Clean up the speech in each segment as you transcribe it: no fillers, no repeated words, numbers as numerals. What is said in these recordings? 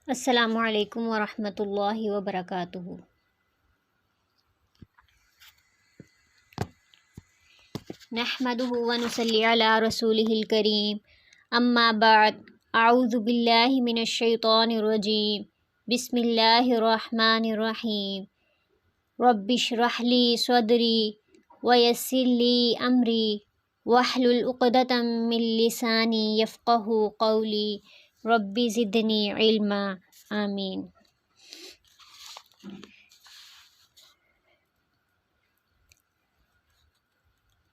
السلام علیکم ورحمۃ اللہ وبرکاتہ۔ نحمده ونصلی علی رسولہ الکریم، اما بعد، اعوذ باللہ من الشیطان الرجیم، بسم اللہ الرحمن الرحیم۔ رب اشرح لی صدری ویسر لی امری واحلل عقدۃ من لسانی یفقہوا قولی، رب زدنی علما، آمین۔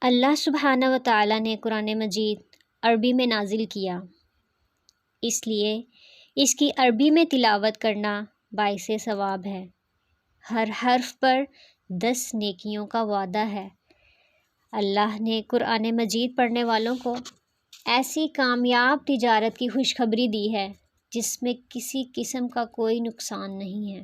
اللہ سبحانہ و تعالیٰ نے قرآن مجید عربی میں نازل کیا، اس لیے اس کی عربی میں تلاوت کرنا باعث ثواب ہے۔ ہر حرف پر 10 نیکیوں کا وعدہ ہے۔ اللہ نے قرآن مجید پڑھنے والوں کو ایسی کامیاب تجارت کی خوشخبری دی ہے جس میں کسی قسم کا کوئی نقصان نہیں ہے۔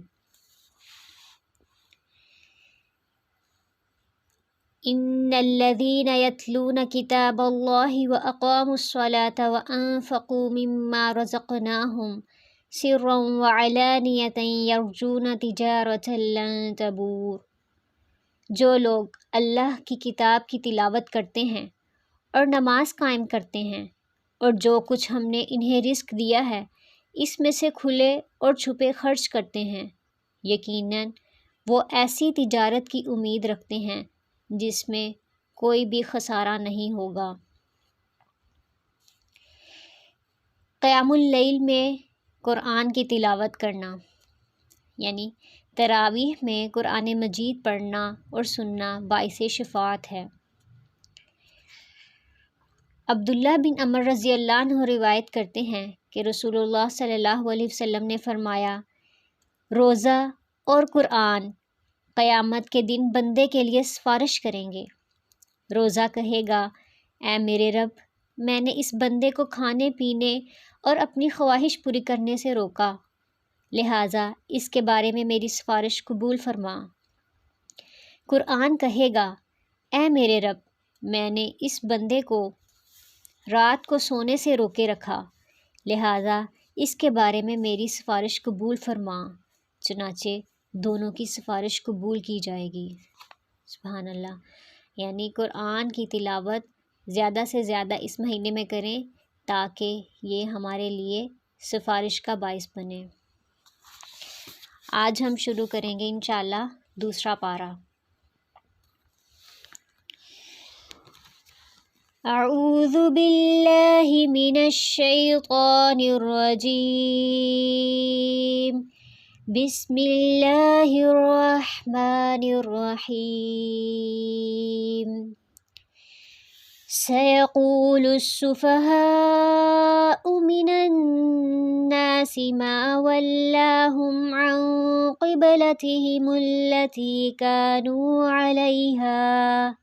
ان الذین یتلون کتاب اللہ واقاموا الصلاة وانفقوا مما رزقناہم سرا وعلانیۃ یرجون تجارۃ لن تبور۔ جو لوگ اللہ کی کتاب کی تلاوت کرتے ہیں اور نماز قائم کرتے ہیں، اور جو کچھ ہم نے انہیں رزق دیا ہے اس میں سے کھلے اور چھپے خرچ کرتے ہیں، یقیناً وہ ایسی تجارت کی امید رکھتے ہیں جس میں کوئی بھی خسارہ نہیں ہوگا۔ قیام اللیل میں قرآن کی تلاوت کرنا، یعنی تراویح میں قرآن مجید پڑھنا اور سننا باعث شفاعت ہے۔ عبداللہ بن عمر رضی اللہ عنہ روایت کرتے ہیں کہ رسول اللہ صلی اللہ علیہ وسلم نے فرمایا، روزہ اور قرآن قیامت کے دن بندے کے لیے سفارش کریں گے۔ روزہ کہے گا، اے میرے رب، میں نے اس بندے کو کھانے پینے اور اپنی خواہش پوری کرنے سے روکا، لہٰذا اس کے بارے میں میری سفارش قبول فرما۔ قرآن کہے گا، اے میرے رب، میں نے اس بندے کو رات کو سونے سے روکے رکھا، لہٰذا اس کے بارے میں میری سفارش قبول فرما۔ چنانچہ دونوں کی سفارش قبول کی جائے گی۔ سبحان اللہ۔ یعنی قرآن کی تلاوت زیادہ سے زیادہ اس مہینے میں کریں تاکہ یہ ہمارے لیے سفارش کا باعث بنے۔ آج ہم شروع کریں گے انشاءاللہ دوسرا پارہ۔ اعوذ باللہ من الشیطان الرجیم، بسم اللہ الرحمن الرحیم۔ سيقول السفهاء من الناس ما ولاهم عن قبلتهم التي كانوا عليها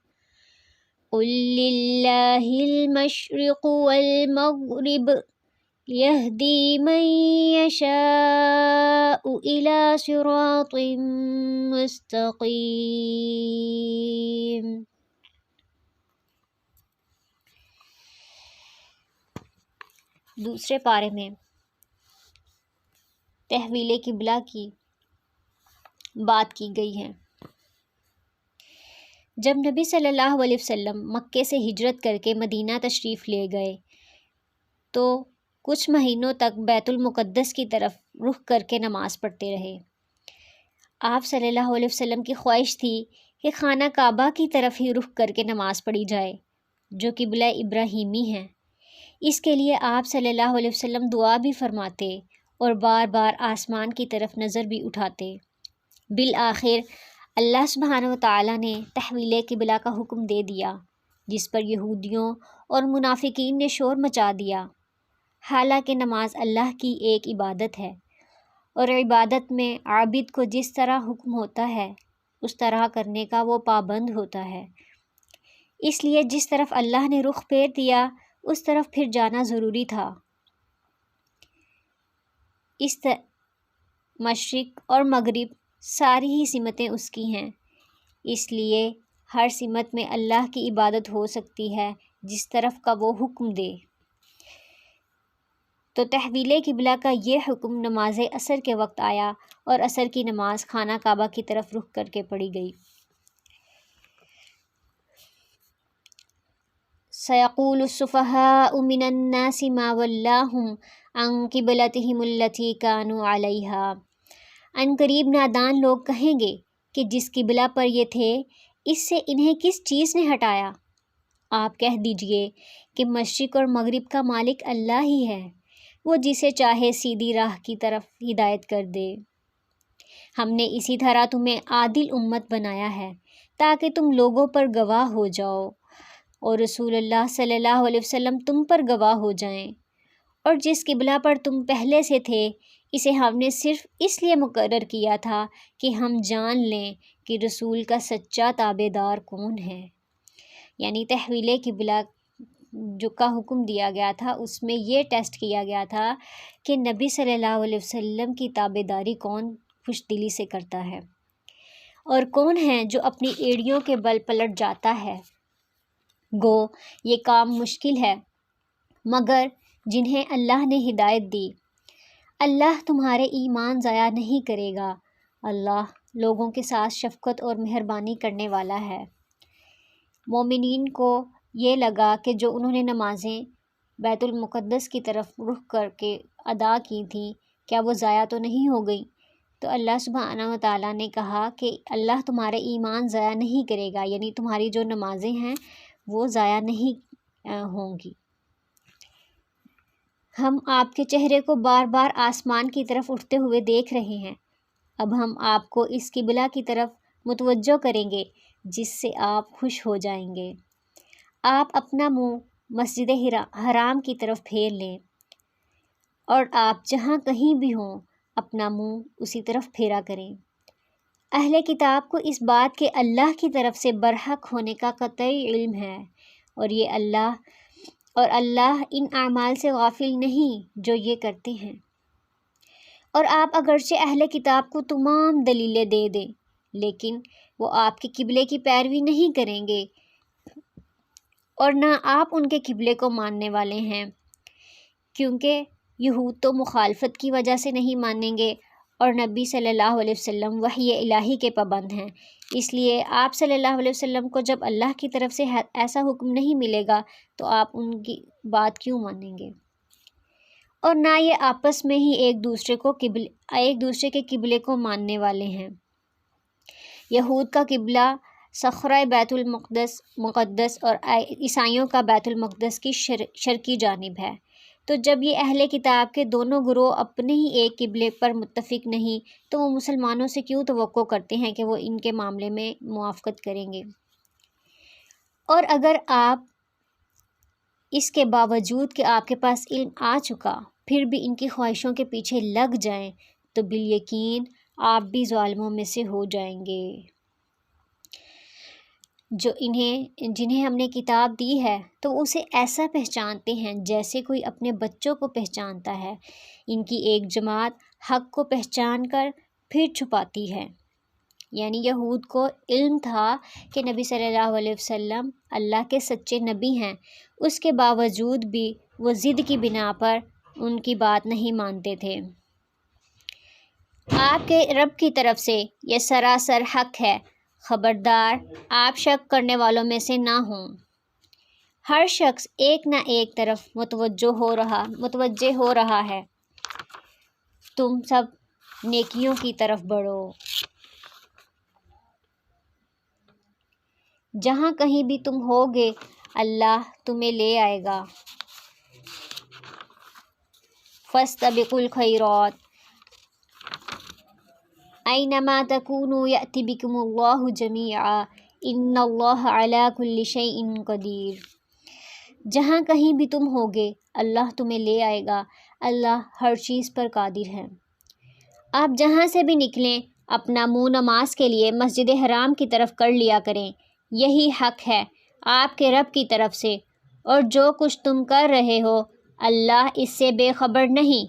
قل لله المشرق والمغرب يهدي من يشاء إلى صراط مستقيم۔ دوسرے پارے میں تحویل قبلہ کی بات کی گئی ہے۔ جب نبی صلی اللہ علیہ وسلم مکے سے ہجرت کر کے مدینہ تشریف لے گئے تو کچھ مہینوں تک بیت المقدس کی طرف رخ کر کے نماز پڑھتے رہے۔ آپ صلی اللہ علیہ وسلم کی خواہش تھی کہ خانہ کعبہ کی طرف ہی رخ کر کے نماز پڑھی جائے جو قبلہ ابراہیمی ہے۔ اس کے لیے آپ صلی اللہ علیہ وسلم دعا بھی فرماتے اور بار بار آسمان کی طرف نظر بھی اٹھاتے۔ بالآخر اللہ سبحانہ و تعالیٰ نے تحویل قبلہ کا حکم دے دیا، جس پر یہودیوں اور منافقین نے شور مچا دیا۔ حالانکہ نماز اللہ کی ایک عبادت ہے اور عبادت میں عابد کو جس طرح حکم ہوتا ہے اس طرح کرنے کا وہ پابند ہوتا ہے، اس لیے جس طرف اللہ نے رخ پھیر دیا اس طرف پھر جانا ضروری تھا۔ مشرق اور مغرب ساری ہی سمتیں اس کی ہیں، اس لیے ہر سمت میں اللہ کی عبادت ہو سکتی ہے جس طرف کا وہ حکم دے۔ تو تحویل قبلہ کا یہ حکم نماز عصر کے وقت آیا اور عصر کی نماز خانہ کعبہ کی طرف رخ کر کے پڑھی گئی۔ سَيَقُولُ السُّفَهَاءُ مِنَ النَّاسِ مَا وَلَّاهُمْ عَنْ قِبْلَتِهِمُ الَّتِي كَانُوا عَلَيْهَا۔ ان قریب نادان لوگ کہیں گے کہ جس قبلہ پر یہ تھے اس سے انہیں کس چیز نے ہٹایا؟ آپ کہہ دیجئے کہ مشرق اور مغرب کا مالک اللہ ہی ہے، وہ جسے چاہے سیدھی راہ کی طرف ہدایت کر دے۔ ہم نے اسی طرح تمہیں عادل امت بنایا ہے تاکہ تم لوگوں پر گواہ ہو جاؤ اور رسول اللہ صلی اللہ علیہ وسلم تم پر گواہ ہو جائیں، اور جس قبلہ پر تم پہلے سے تھے اسے ہم نے صرف اس لیے مقرر کیا تھا کہ ہم جان لیں کہ رسول کا سچا تابع دار کون ہے۔ یعنی تحویل قبلہ جو کا حکم دیا گیا تھا اس میں یہ ٹیسٹ کیا گیا تھا کہ نبی صلی اللہ علیہ وسلم کی تابع داری کون خوش دلی سے کرتا ہے اور کون ہے جو اپنی ایڑیوں کے بل پلٹ جاتا ہے۔ گو یہ کام مشکل ہے مگر جنہیں اللہ نے ہدایت دی، اللہ تمہارے ایمان ضائع نہیں کرے گا، اللہ لوگوں کے ساتھ شفقت اور مہربانی کرنے والا ہے۔ مومنین کو یہ لگا کہ جو انہوں نے نمازیں بیت المقدس کی طرف رخ کر کے ادا کی تھیں کیا وہ ضائع تو نہیں ہو گئی؟ تو اللہ سبحانہ و تعالیٰ نے کہا کہ اللہ تمہارے ایمان ضائع نہیں کرے گا، یعنی تمہاری جو نمازیں ہیں وہ ضائع نہیں ہوں گی۔ ہم آپ کے چہرے کو بار بار آسمان کی طرف اٹھتے ہوئے دیکھ رہے ہیں، اب ہم آپ کو اس قبلہ کی طرف متوجہ کریں گے جس سے آپ خوش ہو جائیں گے۔ آپ اپنا منہ مسجد حرام کی طرف پھیر لیں اور آپ جہاں کہیں بھی ہوں اپنا منہ اسی طرف پھیرا کریں۔ اہل کتاب کو اس بات کے اللہ کی طرف سے برحق ہونے کا قطعی علم ہے اور اللہ ان اعمال سے غافل نہیں جو یہ کرتے ہیں۔ اور آپ اگرچہ اہل کتاب کو تمام دلیلیں دے دیں لیکن وہ آپ کے قبلے کی پیروی نہیں کریں گے اور نہ آپ ان کے قبلے کو ماننے والے ہیں، کیونکہ یہود تو مخالفت کی وجہ سے نہیں مانیں گے اور نبی صلی اللہ علیہ وسلم وحی الہی کے پابند ہیں، اس لیے آپ صلی اللہ علیہ وسلم کو جب اللہ کی طرف سے ایسا حکم نہیں ملے گا تو آپ ان کی بات کیوں مانیں گے؟ اور نہ یہ آپس میں ہی ایک دوسرے کے قبلے کو ماننے والے ہیں۔ یہود کا قبلہ صخرہ بیت المقدس اور عیسائیوں کا بیت المقدس کی شرقی جانب ہے، تو جب یہ اہل کتاب کے دونوں گروہ اپنے ہی ایک قبلے پر متفق نہیں تو وہ مسلمانوں سے کیوں توقع کرتے ہیں کہ وہ ان کے معاملے میں موافقت کریں گے؟ اور اگر آپ اس کے باوجود کہ آپ کے پاس علم آ چکا پھر بھی ان کی خواہشوں کے پیچھے لگ جائیں تو بالیقین آپ بھی ظالموں میں سے ہو جائیں گے۔ جنہیں ہم نے کتاب دی ہے تو اسے ایسا پہچانتے ہیں جیسے کوئی اپنے بچوں کو پہچانتا ہے، ان کی ایک جماعت حق کو پہچان کر پھر چھپاتی ہے۔ یعنی یہود کو علم تھا کہ نبی صلی اللہ علیہ وسلم اللہ کے سچے نبی ہیں، اس کے باوجود بھی وہ ضد کی بنا پر ان کی بات نہیں مانتے تھے۔ آپ کے رب کی طرف سے یہ سراسر حق ہے، خبردار آپ شک کرنے والوں میں سے نہ ہوں۔ ہر شخص ایک نہ ایک طرف متوجہ ہو رہا ہے، تم سب نیکیوں کی طرف بڑھو۔ جہاں کہیں بھی تم ہوگے اللہ تمہیں لے آئے گا۔ فاستبقوا الخیرات اینما تکونوا یأت بکم اللہ جمیعا ان اللہ علی کل شیء قدیر۔ جہاں کہیں بھی تم ہوگے اللہ تمہیں لے آئے گا، اللہ ہر چیز پر قادر ہے۔ آپ جہاں سے بھی نکلیں اپنا منہ نماز کے لیے مسجد حرام کی طرف کر لیا کریں، یہی حق ہے آپ کے رب کی طرف سے، اور جو کچھ تم کر رہے ہو اللہ اس سے بے خبر نہیں۔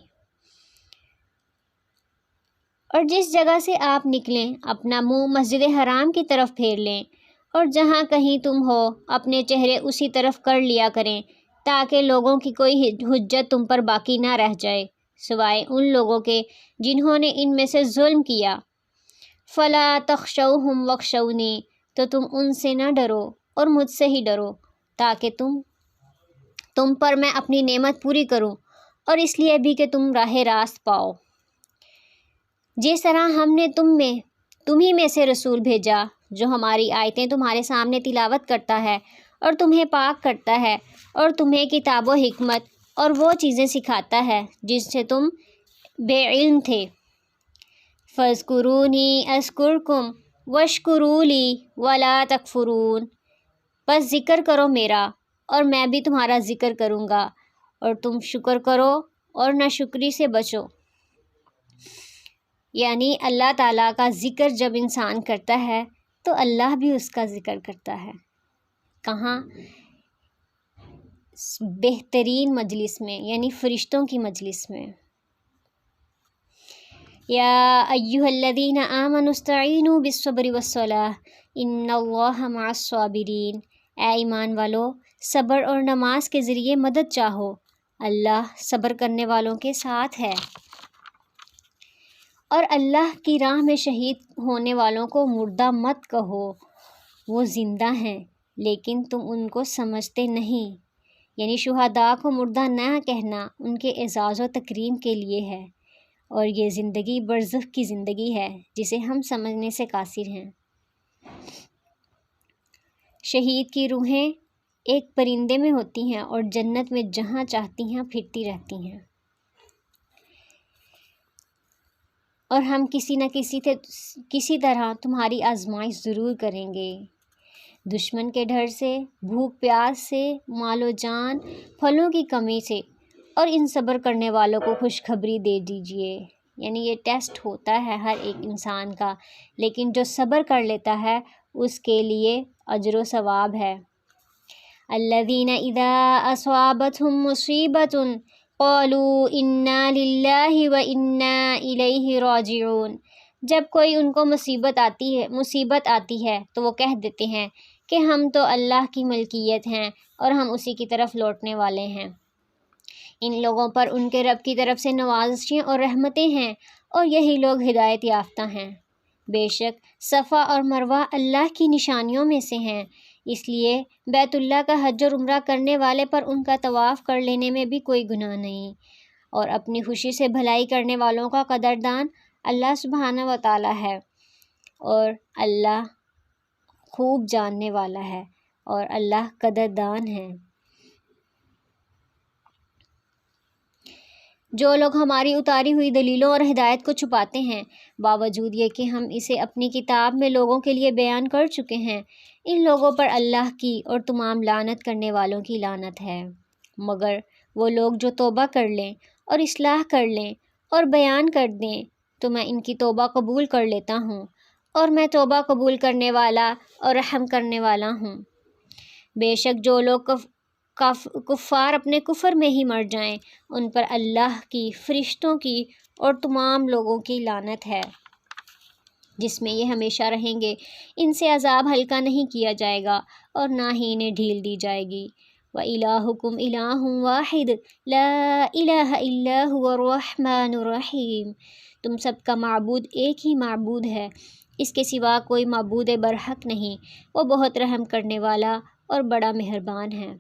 اور جس جگہ سے آپ نکلیں اپنا منہ مسجد حرام کی طرف پھیر لیں، اور جہاں کہیں تم ہو اپنے چہرے اسی طرف کر لیا کریں، تاکہ لوگوں کی کوئی حجت تم پر باقی نہ رہ جائے سوائے ان لوگوں کے جنہوں نے ان میں سے ظلم کیا۔ فلا تخشوہم واخشونی، تو تم ان سے نہ ڈرو اور مجھ سے ہی ڈرو، تاکہ تم پر میں اپنی نعمت پوری کروں، اور اس لیے بھی کہ تم راہ راست پاؤ۔ جس طرح ہم نے تمہیں میں سے رسول بھیجا جو ہماری آیتیں تمہارے سامنے تلاوت کرتا ہے اور تمہیں پاک کرتا ہے اور تمہیں کتاب و حکمت اور وہ چیزیں سکھاتا ہے جن سے تم بے علم تھے۔ فاذکرونی اذکرکم واشکروا لی ولا تکفرون، بس ذکر کرو میرا اور میں بھی تمہارا ذکر کروں گا، اور تم شکر کرو اور ناشکری سے بچو۔ یعنی اللہ تعالیٰ کا ذکر جب انسان کرتا ہے تو اللہ بھی اس کا ذکر کرتا ہے۔ کہاں؟ بہترین مجلس میں، یعنی فرشتوں کی مجلس میں۔ یا ایھا الذین آمنوا استعینوا بالصبر والصلاۃ ان اللہ مع الصابرین، اے ایمان والو صبر اور نماز کے ذریعے مدد چاہو، اللہ صبر کرنے والوں کے ساتھ ہے۔ اور اللہ کی راہ میں شہید ہونے والوں کو مردہ مت کہو، وہ زندہ ہیں لیکن تم ان کو سمجھتے نہیں، یعنی شہداء کو مردہ نہ کہنا ان کے اعزاز و تکریم کے لیے ہے، اور یہ زندگی برزخ کی زندگی ہے جسے ہم سمجھنے سے قاصر ہیں۔ شہید کی روحیں ایک پرندے میں ہوتی ہیں اور جنت میں جہاں چاہتی ہیں پھرتی رہتی ہیں، اور ہم کسی نہ کسی طرح تمہاری آزمائش ضرور کریں گے، دشمن کے ڈر سے، بھوک پیاس سے، مال و جان، پھلوں کی کمی سے، اور ان صبر کرنے والوں کو خوشخبری دے دیجیے۔ یعنی یہ ٹیسٹ ہوتا ہے ہر ایک انسان کا، لیکن جو صبر کر لیتا ہے اس کے لیے اجر و ثواب ہے۔ الذین اذا اصابتهم مصیبۃ قالوا انا للہ وانا الیہ راجعون، جب کوئی ان کو مصیبت آتی ہے تو وہ کہہ دیتے ہیں کہ ہم تو اللہ کی ملکیت ہیں اور ہم اسی کی طرف لوٹنے والے ہیں۔ ان لوگوں پر ان کے رب کی طرف سے نوازشیں اور رحمتیں ہیں، اور یہی لوگ ہدایت یافتہ ہیں۔ بے شک صفا اور مروہ اللہ کی نشانیوں میں سے ہیں، اس لیے بیت اللہ کا حج اور عمرہ کرنے والے پر ان کا طواف کر لینے میں بھی کوئی گناہ نہیں، اور اپنی خوشی سے بھلائی کرنے والوں کا قدردان اللہ سبحانہ و تعالیٰ ہے، اور اللہ خوب جاننے والا ہے، اور اللہ قدردان ہے۔ جو لوگ ہماری اتاری ہوئی دلیلوں اور ہدایت کو چھپاتے ہیں باوجود یہ کہ ہم اسے اپنی کتاب میں لوگوں کے لیے بیان کر چکے ہیں، ان لوگوں پر اللہ کی اور تمام لعنت کرنے والوں کی لعنت ہے۔ مگر وہ لوگ جو توبہ کر لیں اور اصلاح کر لیں اور بیان کر دیں تو میں ان کی توبہ قبول کر لیتا ہوں، اور میں توبہ قبول کرنے والا اور رحم کرنے والا ہوں۔ بے شک جو لوگ کفار اپنے کفر میں ہی مر جائیں ان پر اللہ کی، فرشتوں کی اور تمام لوگوں کی لعنت ہے، جس میں یہ ہمیشہ رہیں گے۔ ان سے عذاب ہلکا نہیں کیا جائے گا اور نہ ہی انہیں ڈھیل دی جائے گی۔ وَإِلَٰهُكُمْ إِلَٰهٌ وَاحِدٌ لَا إِلَٰهَ إِلَّا هُوَ الرَّحْمَٰنُ الرَّحِيمُ، تم سب کا معبود ایک ہی معبود ہے، اس کے سوا کوئی معبود برحق نہیں، وہ بہت رحم کرنے والا اور بڑا مہربان ہے۔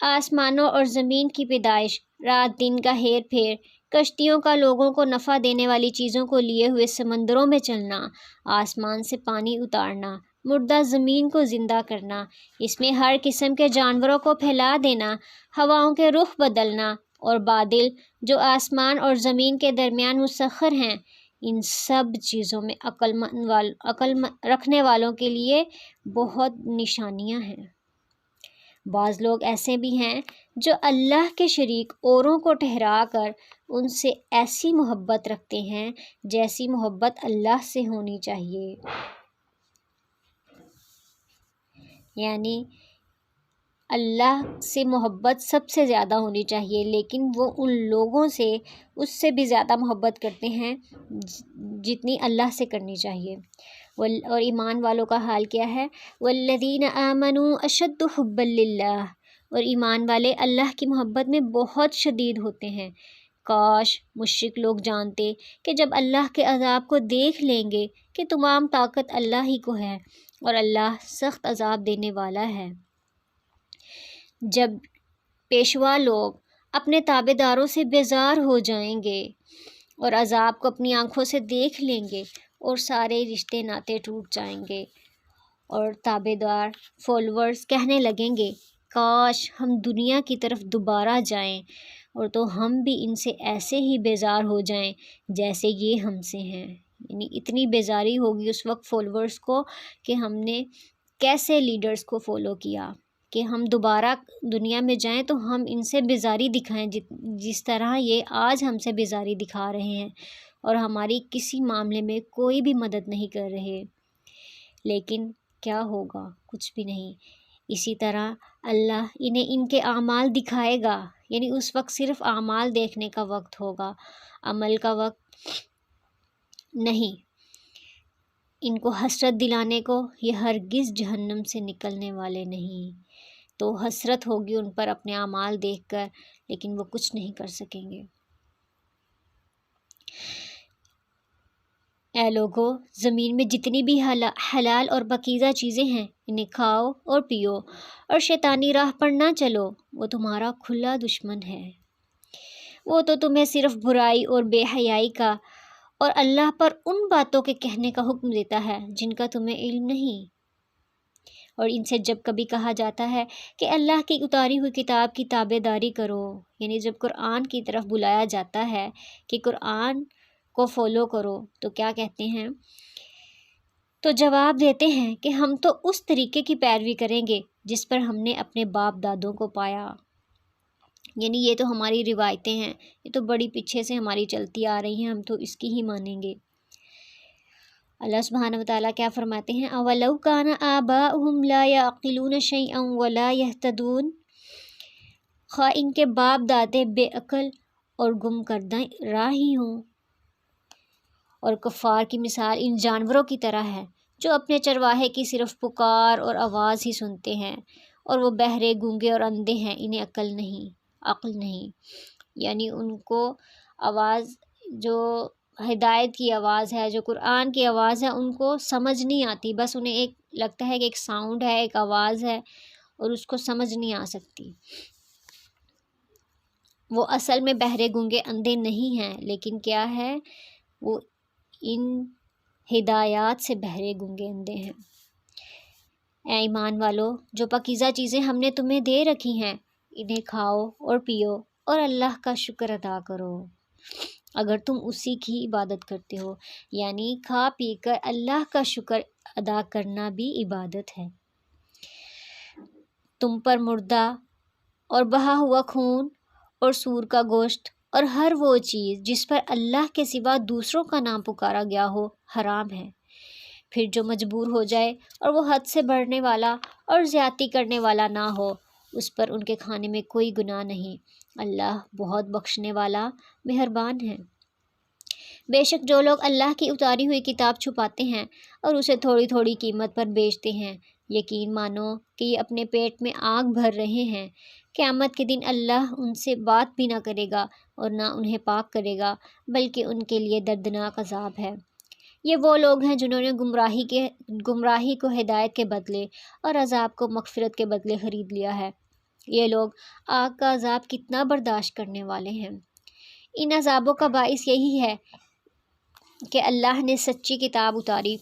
آسمانوں اور زمین کی پیدائش، رات دن کا ہیر پھیر، کشتیوں کا لوگوں کو نفع دینے والی چیزوں کو لیے ہوئے سمندروں میں چلنا، آسمان سے پانی اتارنا، مردہ زمین کو زندہ کرنا، اس میں ہر قسم کے جانوروں کو پھیلا دینا، ہواؤں کے رخ بدلنا، اور بادل جو آسمان اور زمین کے درمیان مسخر ہیں، ان سب چیزوں میں عقل رکھنے والوں کے لیے بہت نشانیاں ہیں۔ بعض لوگ ایسے بھی ہیں جو اللہ کے شریک اوروں کو ٹھہرا کر ان سے ایسی محبت رکھتے ہیں جیسی محبت اللہ سے ہونی چاہیے، یعنی اللہ سے محبت سب سے زیادہ ہونی چاہیے، لیکن وہ ان لوگوں سے اس سے بھی زیادہ محبت کرتے ہیں جتنی اللہ سے کرنی چاہیے۔ اور ایمان والوں کا حال کیا ہے؟ وَالَّذِينَ آمَنُوا أَشَدُّ حُبًّا لِلَّهِ، اور ایمان والے اللہ کی محبت میں بہت شدید ہوتے ہیں۔ کاش مشرک لوگ جانتے کہ جب اللہ کے عذاب کو دیکھ لیں گے کہ تمام طاقت اللہ ہی کو ہے اور اللہ سخت عذاب دینے والا ہے۔ جب پیشوا لوگ اپنے تابع داروں سے بیزار ہو جائیں گے اور عذاب کو اپنی آنکھوں سے دیکھ لیں گے اور سارے رشتے ناطے ٹوٹ جائیں گے اور تابع دار فالوورز کہنے لگیں گے کاش ہم دنیا کی طرف دوبارہ جائیں اور تو ہم بھی ان سے ایسے ہی بیزار ہو جائیں جیسے یہ ہم سے ہیں۔ یعنی اتنی بیزاری ہوگی اس وقت فالوورز کو کہ ہم نے کیسے لیڈرز کو فالو کیا، کہ ہم دوبارہ دنیا میں جائیں تو ہم ان سے بیزاری دکھائیں جس طرح یہ آج ہم سے بیزاری دکھا رہے ہیں اور ہماری کسی معاملے میں کوئی بھی مدد نہیں کر رہے۔ لیکن کیا ہوگا؟ کچھ بھی نہیں۔ اسی طرح اللہ انہیں ان کے اعمال دکھائے گا، یعنی اس وقت صرف اعمال دیکھنے کا وقت ہوگا، عمل کا وقت نہیں۔ ان کو حسرت دلانے کو یہ ہرگز جہنم سے نکلنے والے نہیں، تو حسرت ہوگی ان پر اپنے اعمال دیکھ کر، لیکن وہ کچھ نہیں کر سکیں گے۔ اے لوگو، زمین میں جتنی بھی حلال اور پاکیزہ چیزیں ہیں انہیں کھاؤ اور پیو اور شیطانی راہ پر نہ چلو، وہ تمہارا کھلا دشمن ہے۔ وہ تو تمہیں صرف برائی اور بے حیائی کا اور اللہ پر ان باتوں کے کہنے کا حکم دیتا ہے جن کا تمہیں علم نہیں، اور ان سے جب کبھی کہا جاتا ہے کہ اللہ کی اتاری ہوئی کتاب کی تابع داری کرو، یعنی جب قرآن کی طرف بلایا جاتا ہے کہ قرآن کو فالو کرو، تو کیا کہتے ہیں؟ تو جواب دیتے ہیں کہ ہم تو اس طریقے کی پیروی کریں گے جس پر ہم نے اپنے باپ دادوں کو پایا، یعنی یہ تو ہماری روایتیں ہیں، یہ تو بڑی پیچھے سے ہماری چلتی آ رہی ہیں، ہم تو اس کی ہی مانیں گے۔ اللہ سبحانہ وتعالیٰ کیا فرماتے ہیں؟ اَوَلَوْ كَانَ آبَاؤُهُمْ لَا يَعْقِلُونَ شَيْئًا وَلَا يَهْتَدُونَ، خواہ ان کے باپ دادے بے عقل اور گم کردہ راہی ہوں۔ اور کفار کی مثال ان جانوروں کی طرح ہے جو اپنے چرواہے کی صرف پکار اور آواز ہی سنتے ہیں، اور وہ بہرے، گونگے اور اندھے ہیں، انہیں عقل نہیں، یعنی ان کو آواز، جو ہدایت کی آواز ہے، جو قرآن کی آواز ہے، ان کو سمجھ نہیں آتی، بس انہیں ایک لگتا ہے کہ ایک ساؤنڈ ہے، ایک آواز ہے، اور اس کو سمجھ نہیں آ سکتی۔ وہ اصل میں بہرے، گونگے، اندھے نہیں ہیں، لیکن کیا ہے؟ وہ ان ہدایات سے بہرے، گونگے، اندھے ہیں۔ اے ایمان والو، جو پاکیزہ چیزیں ہم نے تمہیں دے رکھی ہیں انہیں کھاؤ اور پیو اور اللہ کا شکر ادا کرو، اگر تم اسی کی عبادت کرتے ہو، یعنی کھا پی کر اللہ کا شکر ادا کرنا بھی عبادت ہے۔ تم پر مردہ اور بہا ہوا خون اور سور کا گوشت اور ہر وہ چیز جس پر اللہ کے سوا دوسروں کا نام پکارا گیا ہو حرام ہے۔ پھر جو مجبور ہو جائے اور وہ حد سے بڑھنے والا اور زیادتی کرنے والا نہ ہو، اس پر ان کے کھانے میں کوئی گناہ نہیں، اللہ بہت بخشنے والا مہربان ہے۔ بے شک جو لوگ اللہ کی اتاری ہوئی کتاب چھپاتے ہیں اور اسے تھوڑی تھوڑی قیمت پر بیچتے ہیں، یقین مانو کہ یہ اپنے پیٹ میں آگ بھر رہے ہیں، قیامت کے دن اللہ ان سے بات بھی نہ کرے گا اور نہ انہیں پاک کرے گا، بلکہ ان کے لیے دردناک عذاب ہے۔ یہ وہ لوگ ہیں جنہوں نے گمراہی کو ہدایت کے بدلے اور عذاب کو مغفرت کے بدلے خرید لیا ہے۔ یہ لوگ آگ کا عذاب کتنا برداشت کرنے والے ہیں۔ ان عذابوں کا باعث یہی ہے کہ اللہ نے سچی کتاب اتاری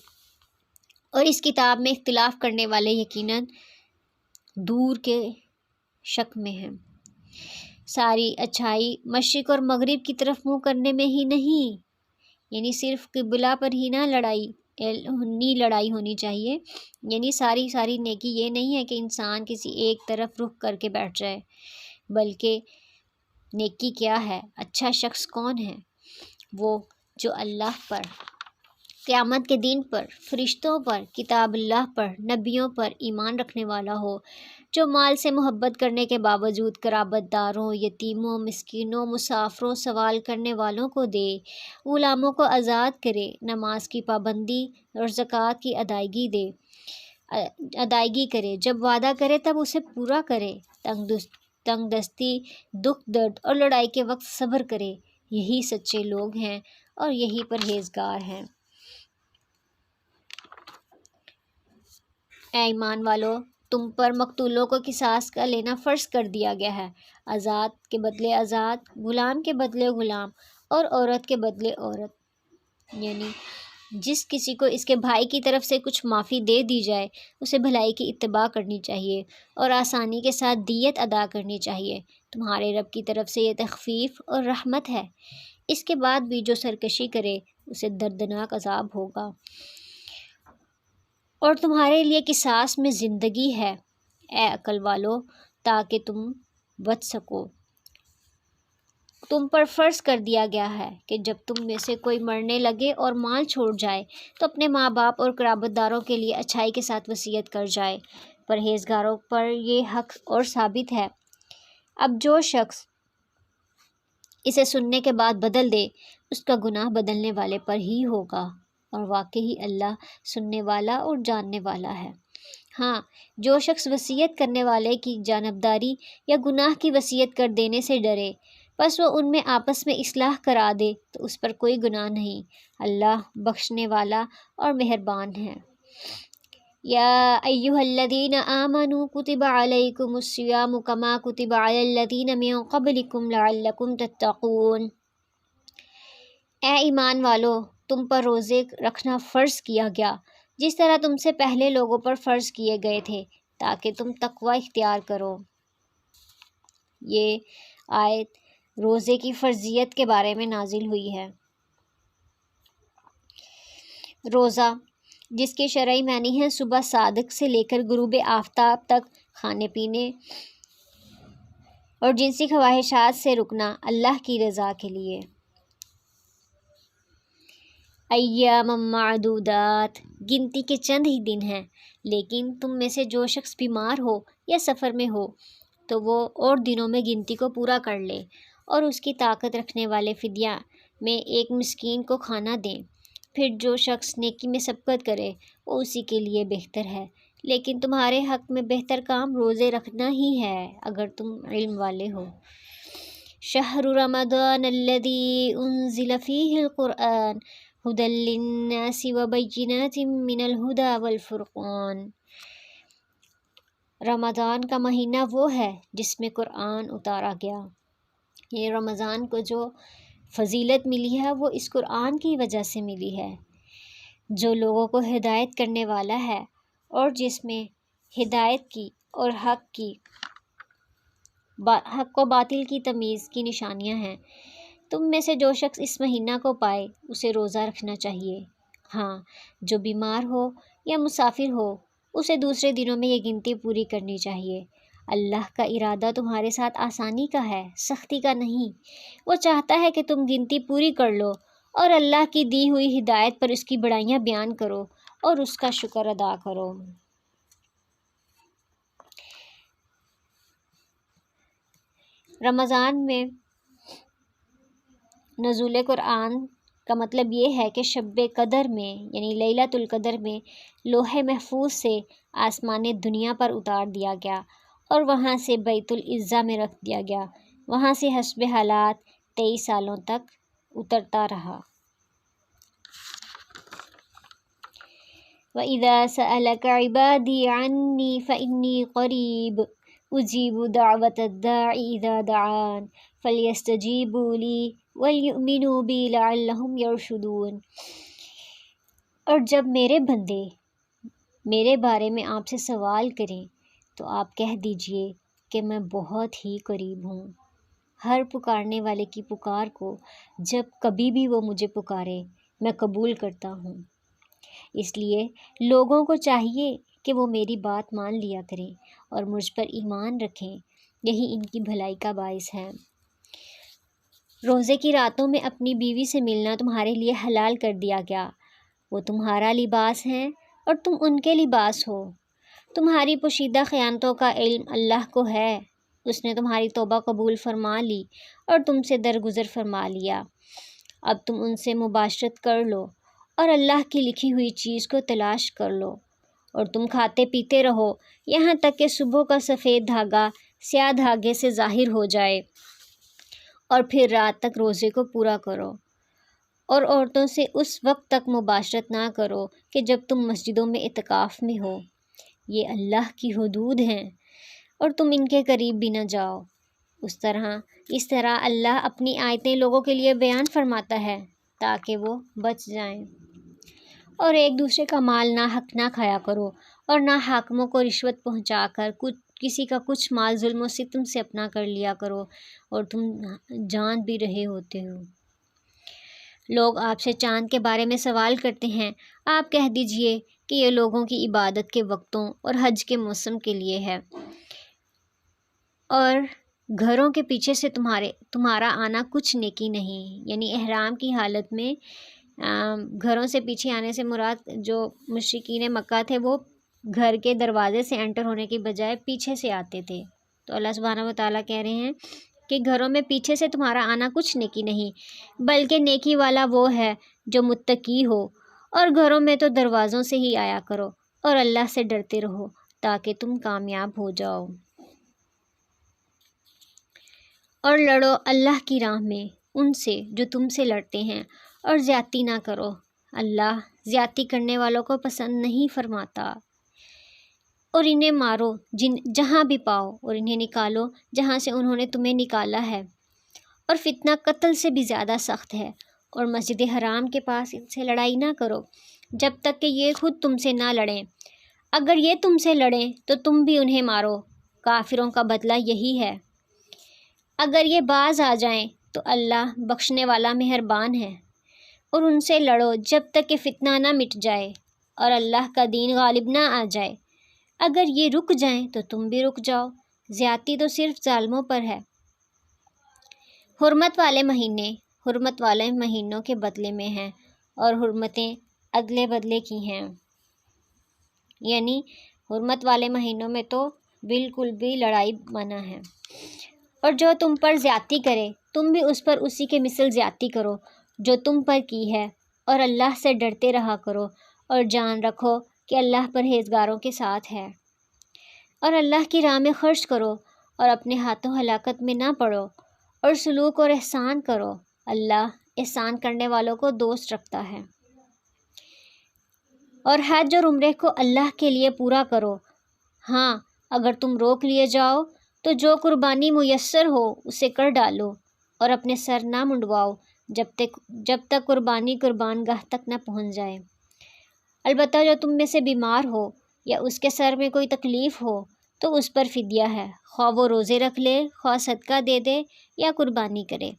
اور اس کتاب میں اختلاف کرنے والے یقیناً دور کے شک میں ہیں۔ ساری اچھائی مشرق اور مغرب کی طرف منہ کرنے میں ہی نہیں، یعنی صرف قبلہ پر ہی نہ لڑائی ہونی چاہیے، یعنی ساری نیکی یہ نہیں ہے کہ انسان کسی ایک طرف رخ کر کے بیٹھ جائے، بلکہ نیکی کیا ہے، اچھا شخص کون ہے؟ وہ جو اللہ پر، قیامت کے دن پر، فرشتوں پر، کتاب اللہ پر، نبیوں پر ایمان رکھنے والا ہو، جو مال سے محبت کرنے کے باوجود قرابت داروں، یتیموں، مسکینوں، مسافروں، سوال کرنے والوں کو دے، غلاموں کو آزاد کرے، نماز کی پابندی اور زکوٰۃ کی ادائیگی دے، ادائیگی کرے، جب وعدہ کرے تب اسے پورا کرے، تنگ دستی، دکھ درد اور لڑائی کے وقت صبر کرے۔ یہی سچے لوگ ہیں اور یہی پرہیزگار ہیں۔ اے ایمان والو، تم پر مقتولوں کو قصاص کا لینا فرض کر دیا گیا ہے۔ آزاد کے بدلے آزاد، غلام کے بدلے غلام اور عورت کے بدلے عورت، یعنی جس کسی کو اس کے بھائی کی طرف سے کچھ معافی دے دی جائے اسے بھلائی کی اتباع کرنی چاہیے اور آسانی کے ساتھ دیت ادا کرنی چاہیے۔ تمہارے رب کی طرف سے یہ تخفیف اور رحمت ہے۔ اس کے بعد بھی جو سرکشی کرے اسے دردناک عذاب ہوگا۔ اور تمہارے لیے قصاص میں زندگی ہے اے عقل والو، تاکہ تم بچ سکو۔ تم پر فرض کر دیا گیا ہے کہ جب تم میں سے کوئی مرنے لگے اور مال چھوڑ جائے تو اپنے ماں باپ اور قرابت داروں کے لیے اچھائی کے ساتھ وصیت کر جائے۔ پرہیزگاروں پر یہ حق اور ثابت ہے۔ اب جو شخص اسے سننے کے بعد بدل دے اس کا گناہ بدلنے والے پر ہی ہوگا، اور واقعی اللہ سننے والا اور جاننے والا ہے۔ ہاں، جو شخص وصیت کرنے والے کی جانبداری یا گناہ کی وصیت کر دینے سے ڈرے بس وہ ان میں آپس میں اصلاح کرا دے تو اس پر کوئی گناہ نہیں۔ اللہ بخشنے والا اور مہربان ہے۔ یا ایھا الذین آمنوا کتب علیکم الصیام کما کتب علی الذین من قبلکم لعلکم تتقون۔ اے ایمان والو، تم پر روزے رکھنا فرض کیا گیا جس طرح تم سے پہلے لوگوں پر فرض کیے گئے تھے تاکہ تم تقوی اختیار کرو۔ یہ آیت روزے کی فرضیت کے بارے میں نازل ہوئی ہے۔ روزہ، جس کے شرعی معنی ہے صبح صادق سے لے کر غروب آفتاب تک کھانے پینے اور جنسی خواہشات سے رکنا اللہ کی رضا کے لیے۔ ایام معدودات، گنتی کے چند ہی دن ہیں، لیکن تم میں سے جو شخص بیمار ہو یا سفر میں ہو تو وہ اور دنوں میں گنتی کو پورا کر لے اور اس کی طاقت رکھنے والے فدیہ میں ایک مسکین کو کھانا دیں۔ پھر جو شخص نیکی میں سبقت کرے وہ اسی کے لیے بہتر ہے، لیکن تمہارے حق میں بہتر کام روزے رکھنا ہی ہے اگر تم علم والے ہو۔ شہر رمضان الذی انزل فیہ القرآن ھدی للناس وبینات من الھدی والفرقان۔ رمضان کا مہینہ وہ ہے جس میں قرآن اتارا گیا۔ یہ رمضان کو جو فضیلت ملی ہے وہ اس قرآن کی وجہ سے ملی ہے جو لوگوں کو ہدایت کرنے والا ہے اور جس میں ہدایت کی اور حق و باطل کی تمیز کی نشانیاں ہیں۔ تم میں سے جو شخص اس مہینہ کو پائے اسے روزہ رکھنا چاہیے۔ ہاں، جو بیمار ہو یا مسافر ہو اسے دوسرے دنوں میں یہ گنتی پوری کرنی چاہیے۔ اللہ کا ارادہ تمہارے ساتھ آسانی کا ہے، سختی کا نہیں۔ وہ چاہتا ہے کہ تم گنتی پوری کر لو اور اللہ کی دی ہوئی ہدایت پر اس کی بڑائیاں بیان کرو اور اس کا شکر ادا کرو۔ رمضان میں نزول قرآن کا مطلب یہ ہے کہ شب قدر میں یعنی لیلۃ القدر میں لوح محفوظ سے آسمان دنیا پر اتار دیا گیا اور وہاں سے بیت العزا میں رکھ دیا گیا۔ وہاں سے حسب حالات 23 سالوں تک اترتا رہا۔ وَإِذَا سَأَلَكَ عِبَادِي عَنِّي فَإِنِّي قَرِيبٌ أُجِيبُ دَعْوَةَ الدَّاعِ إِذَا دَعَانِ فَلْيَسْتَجِيبُوا لِي وَلْيُؤْمِنُوا بِي لَعَلَّهُمْ يَرْشُدُونَ۔ اور جب میرے بندے میرے بارے میں آپ سے سوال کریں تو آپ کہہ دیجئے کہ میں بہت ہی قریب ہوں، ہر پکارنے والے کی پکار کو جب کبھی بھی وہ مجھے پکارے میں قبول کرتا ہوں۔ اس لیے لوگوں کو چاہیے کہ وہ میری بات مان لیا کریں اور مجھ پر ایمان رکھیں، یہی ان کی بھلائی کا باعث ہے۔ روزے کی راتوں میں اپنی بیوی سے ملنا تمہارے لیے حلال کر دیا گیا، وہ تمہارا لباس ہیں اور تم ان کے لباس ہو۔ تمہاری پوشیدہ خیانتوں کا علم اللہ کو ہے، اس نے تمہاری توبہ قبول فرما لی اور تم سے درگزر فرما لیا۔ اب تم ان سے مباشرت کر لو اور اللہ کی لکھی ہوئی چیز کو تلاش کر لو اور تم کھاتے پیتے رہو یہاں تک کہ صبح کا سفید دھاگا سیاہ دھاگے سے ظاہر ہو جائے، اور پھر رات تک روزے کو پورا کرو، اور عورتوں سے اس وقت تک مباشرت نہ کرو کہ جب تم مسجدوں میں اعتکاف میں ہو، یہ اللہ کی حدود ہیں اور تم ان کے قریب بھی نہ جاؤ۔ اس طرح اللہ اپنی آیتیں لوگوں کے لیے بیان فرماتا ہے تاکہ وہ بچ جائیں۔ اور ایک دوسرے کا مال ناحق نہ کھایا کرو، اور نہ حاکموں کو رشوت پہنچا کر کسی کا کچھ مال ظلم و ستم سے اپنا کر لیا کرو، اور تم جان بھی رہے ہوتے ہو۔ لوگ آپ سے چاند کے بارے میں سوال کرتے ہیں، آپ کہہ دیجئے کہ یہ لوگوں کی عبادت کے وقتوں اور حج کے موسم کے لیے ہے، اور گھروں کے پیچھے سے تمہارا آنا کچھ نیکی نہیں۔ یعنی احرام کی حالت میں گھروں سے پیچھے آنے سے مراد جو مشرکین مکہ تھے وہ گھر کے دروازے سے انٹر ہونے کی بجائے پیچھے سے آتے تھے۔ تو اللہ سبحانہ و تعالیٰ کہہ رہے ہیں کہ گھروں میں پیچھے سے تمہارا آنا کچھ نیکی نہیں، بلکہ نیکی والا وہ ہے جو متقی ہو، اور گھروں میں تو دروازوں سے ہی آیا کرو، اور اللہ سے ڈرتے رہو تاکہ تم کامیاب ہو جاؤ۔ اور لڑو اللہ کی راہ میں ان سے جو تم سے لڑتے ہیں، اور زیادتی نہ کرو، اللہ زیادتی کرنے والوں کو پسند نہیں فرماتا۔ اور انہیں مارو جہاں بھی پاؤ، اور انہیں نکالو جہاں سے انہوں نے تمہیں نکالا ہے، اور فتنہ قتل سے بھی زیادہ سخت ہے۔ اور مسجد حرام کے پاس ان سے لڑائی نہ کرو جب تک کہ یہ خود تم سے نہ لڑیں، اگر یہ تم سے لڑیں تو تم بھی انہیں مارو، کافروں کا بدلہ یہی ہے۔ اگر یہ باز آ جائیں تو اللہ بخشنے والا مہربان ہے۔ اور ان سے لڑو جب تک کہ فتنہ نہ مٹ جائے اور اللہ کا دین غالب نہ آ جائے، اگر یہ رک جائیں تو تم بھی رک جاؤ، زیادتی تو صرف ظالموں پر ہے۔ حرمت والے مہینوں کے بدلے میں ہیں، اور حرمتیں ادلے بدلے کی ہیں۔ یعنی حرمت والے مہینوں میں تو بالکل بھی لڑائی منع ہے۔ اور جو تم پر زیادتی کرے تم بھی اس پر اسی کے مثل زیادتی کرو جو تم پر کی ہے، اور اللہ سے ڈرتے رہا کرو، اور جان رکھو کہ اللہ پرہیزگاروں کے ساتھ ہے۔ اور اللہ کی راہ میں خرچ کرو، اور اپنے ہاتھوں ہلاکت میں نہ پڑو، اور سلوک اور احسان کرو، اللہ احسان کرنے والوں کو دوست رکھتا ہے۔ اور حج اور عمرے کو اللہ کے لیے پورا کرو۔ ہاں، اگر تم روک لیے جاؤ تو جو قربانی میسر ہو اسے کر ڈالو، اور اپنے سر نہ منڈواؤ جب تک قربانی قربان گاہ تک نہ پہنچ جائے۔ البتہ جو تم میں سے بیمار ہو یا اس کے سر میں کوئی تکلیف ہو تو اس پر فدیہ ہے، خواہ وہ روزے رکھ لے، خواہ صدقہ دے دے یا قربانی کرے۔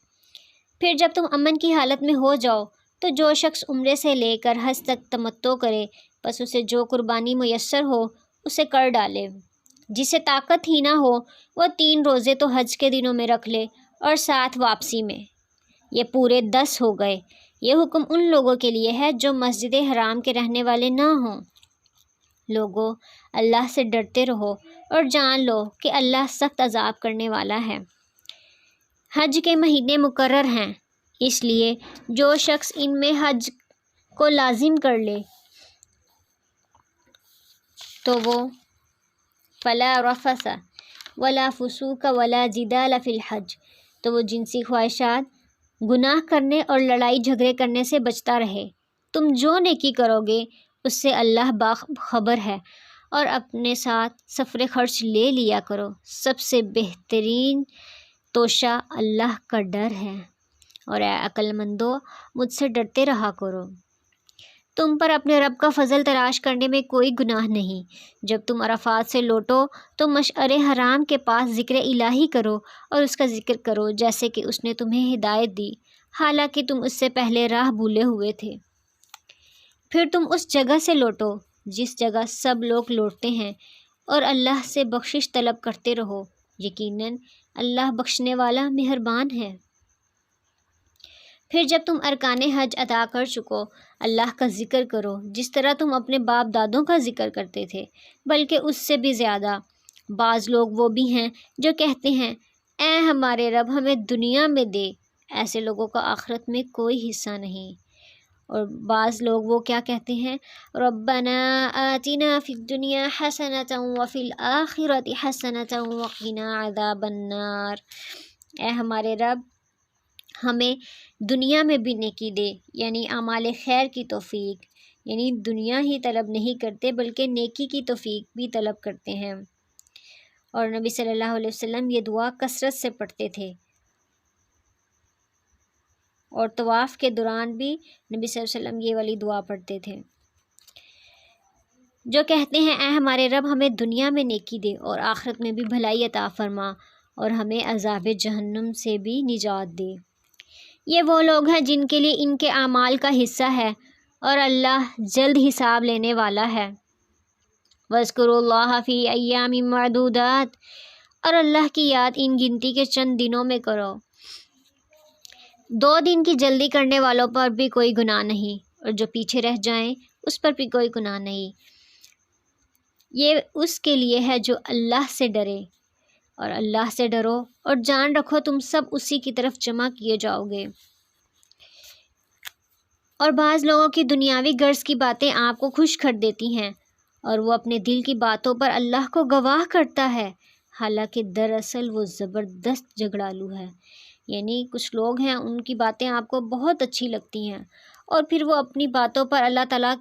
پھر جب تم امن کی حالت میں ہو جاؤ تو جو شخص عمرے سے لے کر حج تک تمتع کرے، بس اسے جو قربانی میسر ہو اسے کر ڈالے۔ جسے طاقت ہی نہ ہو وہ 3 روزے تو حج کے دنوں میں رکھ لے اور 7 واپسی میں، یہ پورے 10 ہو گئے۔ یہ حکم ان لوگوں کے لیے ہے جو مسجد حرام کے رہنے والے نہ ہوں۔ لوگو، اللہ سے ڈرتے رہو اور جان لو کہ اللہ سخت عذاب کرنے والا ہے۔ حج کے مہینے مقرر ہیں، اس لیے جو شخص ان میں حج کو لازم کر لے تو وہ فلا رفث ولا فسوق ولا جدال فی الحج، تو وہ جنسی خواہشات، گناہ کرنے اور لڑائی جھگڑے کرنے سے بچتا رہے۔ تم جو نیکی کرو گے اس سے اللہ باخبر ہے، اور اپنے ساتھ سفر خرچ لے لیا کرو، سب سے بہترین توشہ اللہ کا ڈر ہے۔ اور اے عقل مندو، مجھ سے ڈرتے رہا کرو۔ تم پر اپنے رب کا فضل تلاش کرنے میں کوئی گناہ نہیں۔ جب تم عرفات سے لوٹو تو مشعر حرام کے پاس ذکر الہی کرو اور اس کا ذکر کرو جیسے کہ اس نے تمہیں ہدایت دی، حالانکہ تم اس سے پہلے راہ بھولے ہوئے تھے۔ پھر تم اس جگہ سے لوٹو جس جگہ سب لوگ لوٹتے ہیں، اور اللہ سے بخشش طلب کرتے رہو، یقیناً اللہ بخشنے والا مہربان ہے۔ پھر جب تم ارکان حج ادا کر چکو، اللہ کا ذکر کرو جس طرح تم اپنے باپ دادوں کا ذکر کرتے تھے، بلکہ اس سے بھی زیادہ۔ بعض لوگ وہ بھی ہیں جو کہتے ہیں، اے ہمارے رب ہمیں دنیا میں دے، ایسے لوگوں کا آخرت میں کوئی حصہ نہیں۔ اور بعض لوگ وہ کیا کہتے ہیں، ربنا آتنا فی الدنیا حسنۃ وفی الآخرۃ حسنۃ وقنا عذاب النار، اے ہمارے رب ہمیں دنیا میں بھی نیکی دے، یعنی اعمال خیر کی توفیق، یعنی دنیا ہی طلب نہیں کرتے بلکہ نیکی کی توفیق بھی طلب کرتے ہیں۔ اور نبی صلی اللہ علیہ وسلم یہ دعا کثرت سے پڑھتے تھے، اور طواف کے دوران بھی نبی صلی اللہ علیہ وسلم یہ والی دعا پڑھتے تھے، جو کہتے ہیں اے ہمارے رب ہمیں دنیا میں نیکی دے اور آخرت میں بھی بھلائی عطا فرما، اور ہمیں عذاب جہنم سے بھی نجات دے۔ یہ وہ لوگ ہیں جن کے لیے ان کے اعمال کا حصہ ہے، اور اللہ جلد حساب لینے والا ہے۔ وَاذْكُرُوا اللَّهَ فِي أَيَّامٍ مَّعْدُودَاتٍ، اور اللہ کی یاد ان گنتی کے چند دنوں میں کرو۔ 2 دن کی جلدی کرنے والوں پر بھی کوئی گناہ نہیں، اور جو پیچھے رہ جائیں اس پر بھی کوئی گناہ نہیں۔ یہ اس کے لیے ہے جو اللہ سے ڈرے، اور اللہ سے ڈرو اور جان رکھو تم سب اسی کی طرف جمع کیے جاؤ گے۔ اور بعض لوگوں کی دنیاوی غرض کی باتیں آپ کو خوش کر دیتی ہیں، اور وہ اپنے دل کی باتوں پر اللہ کو گواہ کرتا ہے، حالانکہ دراصل وہ زبردست جھگڑالو ہے۔ یعنی کچھ لوگ ہیں ان کی باتیں آپ کو بہت اچھی لگتی ہیں، اور پھر وہ اپنی باتوں پر اللہ تعالیٰ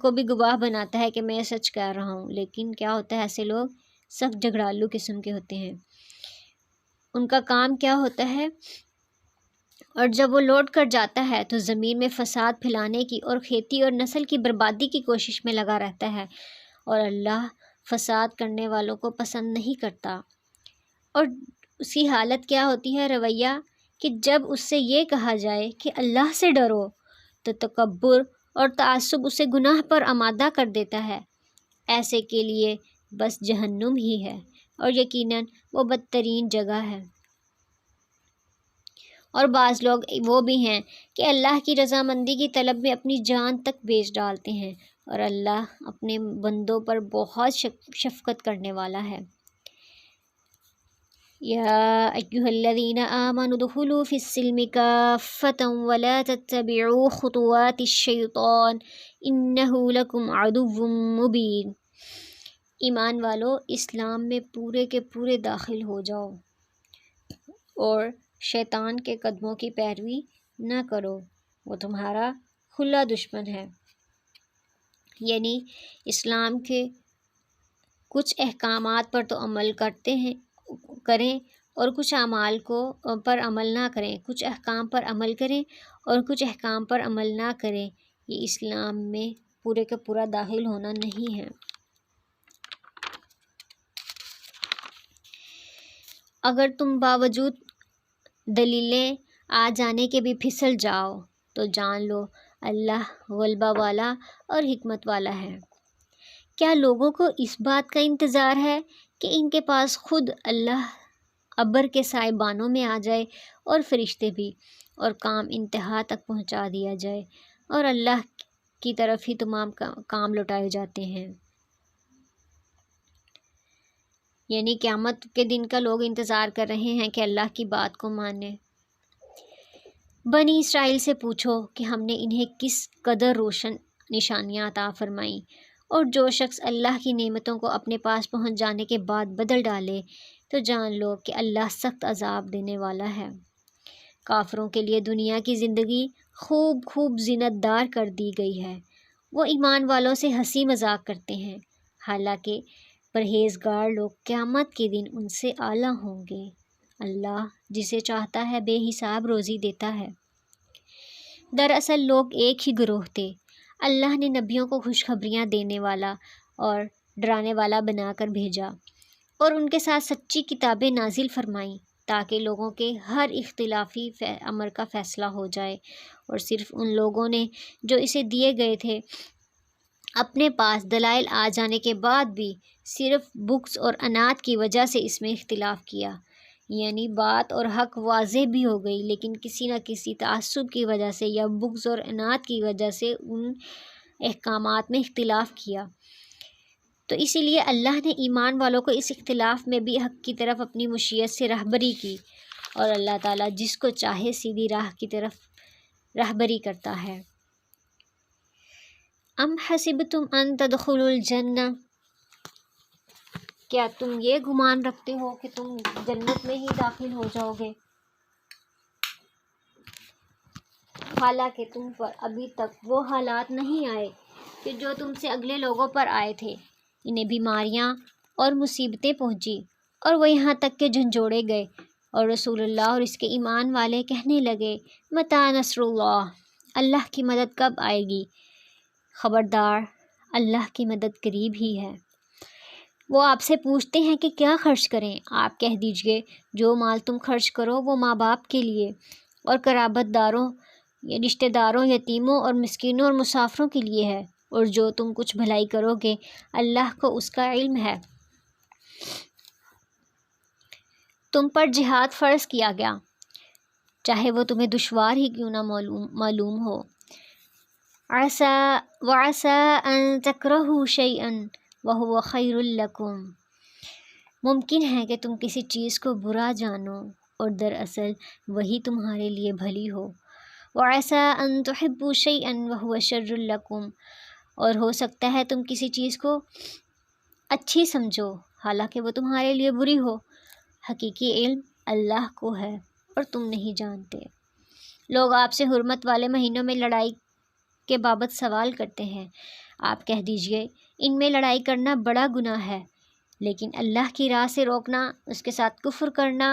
کو بھی گواہ بناتا ہے کہ میں سچ کہہ رہا ہوں، لیکن کیا ہوتا ہے ایسے لوگ سخت جھگڑالو قسم کے ہوتے ہیں۔ ان کا کام کیا ہوتا ہے، اور جب وہ لوٹ کر جاتا ہے تو زمین میں فساد پھیلانے کی اور کھیتی اور نسل کی بربادی کی کوشش میں لگا رہتا ہے، اور اللہ فساد کرنے والوں کو پسند نہیں کرتا۔ اور اس کی حالت کیا ہوتی ہے، رویہ، کہ جب اس سے یہ کہا جائے کہ اللہ سے ڈرو تو تکبر اور تعصب اسے گناہ پر آمادہ کر دیتا ہے۔ ایسے کے لیے بس جہنم ہی ہے، اور یقیناً وہ بدترین جگہ ہے۔ اور بعض لوگ وہ بھی ہیں کہ اللہ کی رضامندی کی طلب میں اپنی جان تک بیچ ڈالتے ہیں، اور اللہ اپنے بندوں پر بہت شفقت کرنے والا ہے۔ یا ایھا الذین آمنوا ادخلوا فی السلم کافۃ ولا تتبعوا خطوات الشیطان انہ لکم عدو مبین، ایمان والو اسلام میں پورے کے پورے داخل ہو جاؤ اور شیطان کے قدموں کی پیروی نہ کرو، وہ تمہارا کھلا دشمن ہے۔ یعنی اسلام کے کچھ احکامات پر تو عمل کریں اور کچھ اعمال پر عمل نہ کریں، کچھ احکام پر عمل کریں اور کچھ احکام پر عمل نہ کریں، یہ اسلام میں پورے کا پورا داخل ہونا نہیں ہے۔ اگر تم باوجود دلیلیں آ جانے کے بھی پھسل جاؤ تو جان لو اللہ غلبہ والا اور حکمت والا ہے۔ کیا لوگوں کو اس بات کا انتظار ہے کہ ان کے پاس خود اللہ ابر کے سائبانوں میں آ جائے اور فرشتے بھی، اور کام انتہا تک پہنچا دیا جائے، اور اللہ کی طرف ہی تمام کام لوٹائے جاتے ہیں؟ یعنی قیامت کے دن کا لوگ انتظار کر رہے ہیں کہ اللہ کی بات کو مانیں۔ بنی اسرائیل سے پوچھو کہ ہم نے انہیں کس قدر روشن نشانیاں عطا فرمائیں، اور جو شخص اللہ کی نعمتوں کو اپنے پاس پہنچ جانے کے بعد بدل ڈالے تو جان لو کہ اللہ سخت عذاب دینے والا ہے۔ کافروں کے لیے دنیا کی زندگی خوب زینت دار کر دی گئی ہے، وہ ایمان والوں سے ہنسی مذاق کرتے ہیں، حالانکہ پرہیزگار لوگ قیامت کے دن ان سے اعلیٰ ہوں گے۔ اللہ جسے چاہتا ہے بے حساب روزی دیتا ہے۔ دراصل لوگ ایک ہی گروہ تھے، اللہ نے نبیوں کو خوشخبریاں دینے والا اور ڈرانے والا بنا کر بھیجا، اور ان کے ساتھ سچی کتابیں نازل فرمائیں تاکہ لوگوں کے ہر اختلافی امر کا فیصلہ ہو جائے، اور صرف ان لوگوں نے جو اسے دیے گئے تھے اپنے پاس دلائل آ جانے کے بعد بھی صرف بغض اور عناد کی وجہ سے اس میں اختلاف کیا، یعنی بات اور حق واضح بھی ہو گئی لیکن کسی نہ کسی تعصب کی وجہ سے یا بغض اور عناد کی وجہ سے ان احکامات میں اختلاف کیا، تو اسی لیے اللہ نے ایمان والوں کو اس اختلاف میں بھی حق کی طرف اپنی مشیت سے رہبری کی، اور اللہ تعالیٰ جس کو چاہے سیدھی راہ کی طرف رہبری کرتا ہے۔ ام حسبتم ان تدخلوا الجنہ، کیا تم یہ گمان رکھتے ہو کہ تم جنت میں ہی داخل ہو جاؤ گے، حالانکہ تم پر ابھی تک وہ حالات نہیں آئے کہ جو تم سے اگلے لوگوں پر آئے تھے۔ انہیں بیماریاں اور مصیبتیں پہنچی اور وہ یہاں تک کہ جھنجھوڑے گئے، اور رسول اللہ اور اس کے ایمان والے کہنے لگے متی نصر اللہ، اللہ کی مدد کب آئے گی؟ خبردار، اللہ کی مدد قریب ہی ہے۔ وہ آپ سے پوچھتے ہیں کہ کیا خرچ کریں؟ آپ کہہ دیجئے جو مال تم خرچ کرو وہ ماں باپ کے لیے اور قرابت داروں یا رشتہ داروں، یتیموں اور مسکینوں اور مسافروں کے لیے ہے، اور جو تم کچھ بھلائی کرو گے اللہ کو اس کا علم ہے۔ تم پر جہاد فرض کیا گیا، چاہے وہ تمہیں دشوار ہی کیوں نہ معلوم ہو۔ وَعَسَىٰ أَن تَكْرَهُوا شَيْئًا وَهُوَ خَيْرٌ لَكُمْ، ممکن ہے کہ تم کسی چیز کو برا جانو اور دراصل وہی تمہارے لیے بھلی ہو۔ وَعَسَىٰ أَن تُحِبُّوا شَيْئًا وَهُوَ شَرٌّ لَكُمْ، اور ہو سکتا ہے تم کسی چیز کو اچھی سمجھو حالانکہ وہ تمہارے لیے بری ہو۔ حقیقی علم اللہ کو ہے اور تم نہیں جانتے۔ لوگ آپ سے حرمت والے مہینوں میں لڑائی کے بابت سوال کرتے ہیں، آپ کہہ دیجئے ان میں لڑائی کرنا بڑا گناہ ہے، لیکن اللہ کی راہ سے روکنا، اس کے ساتھ کفر کرنا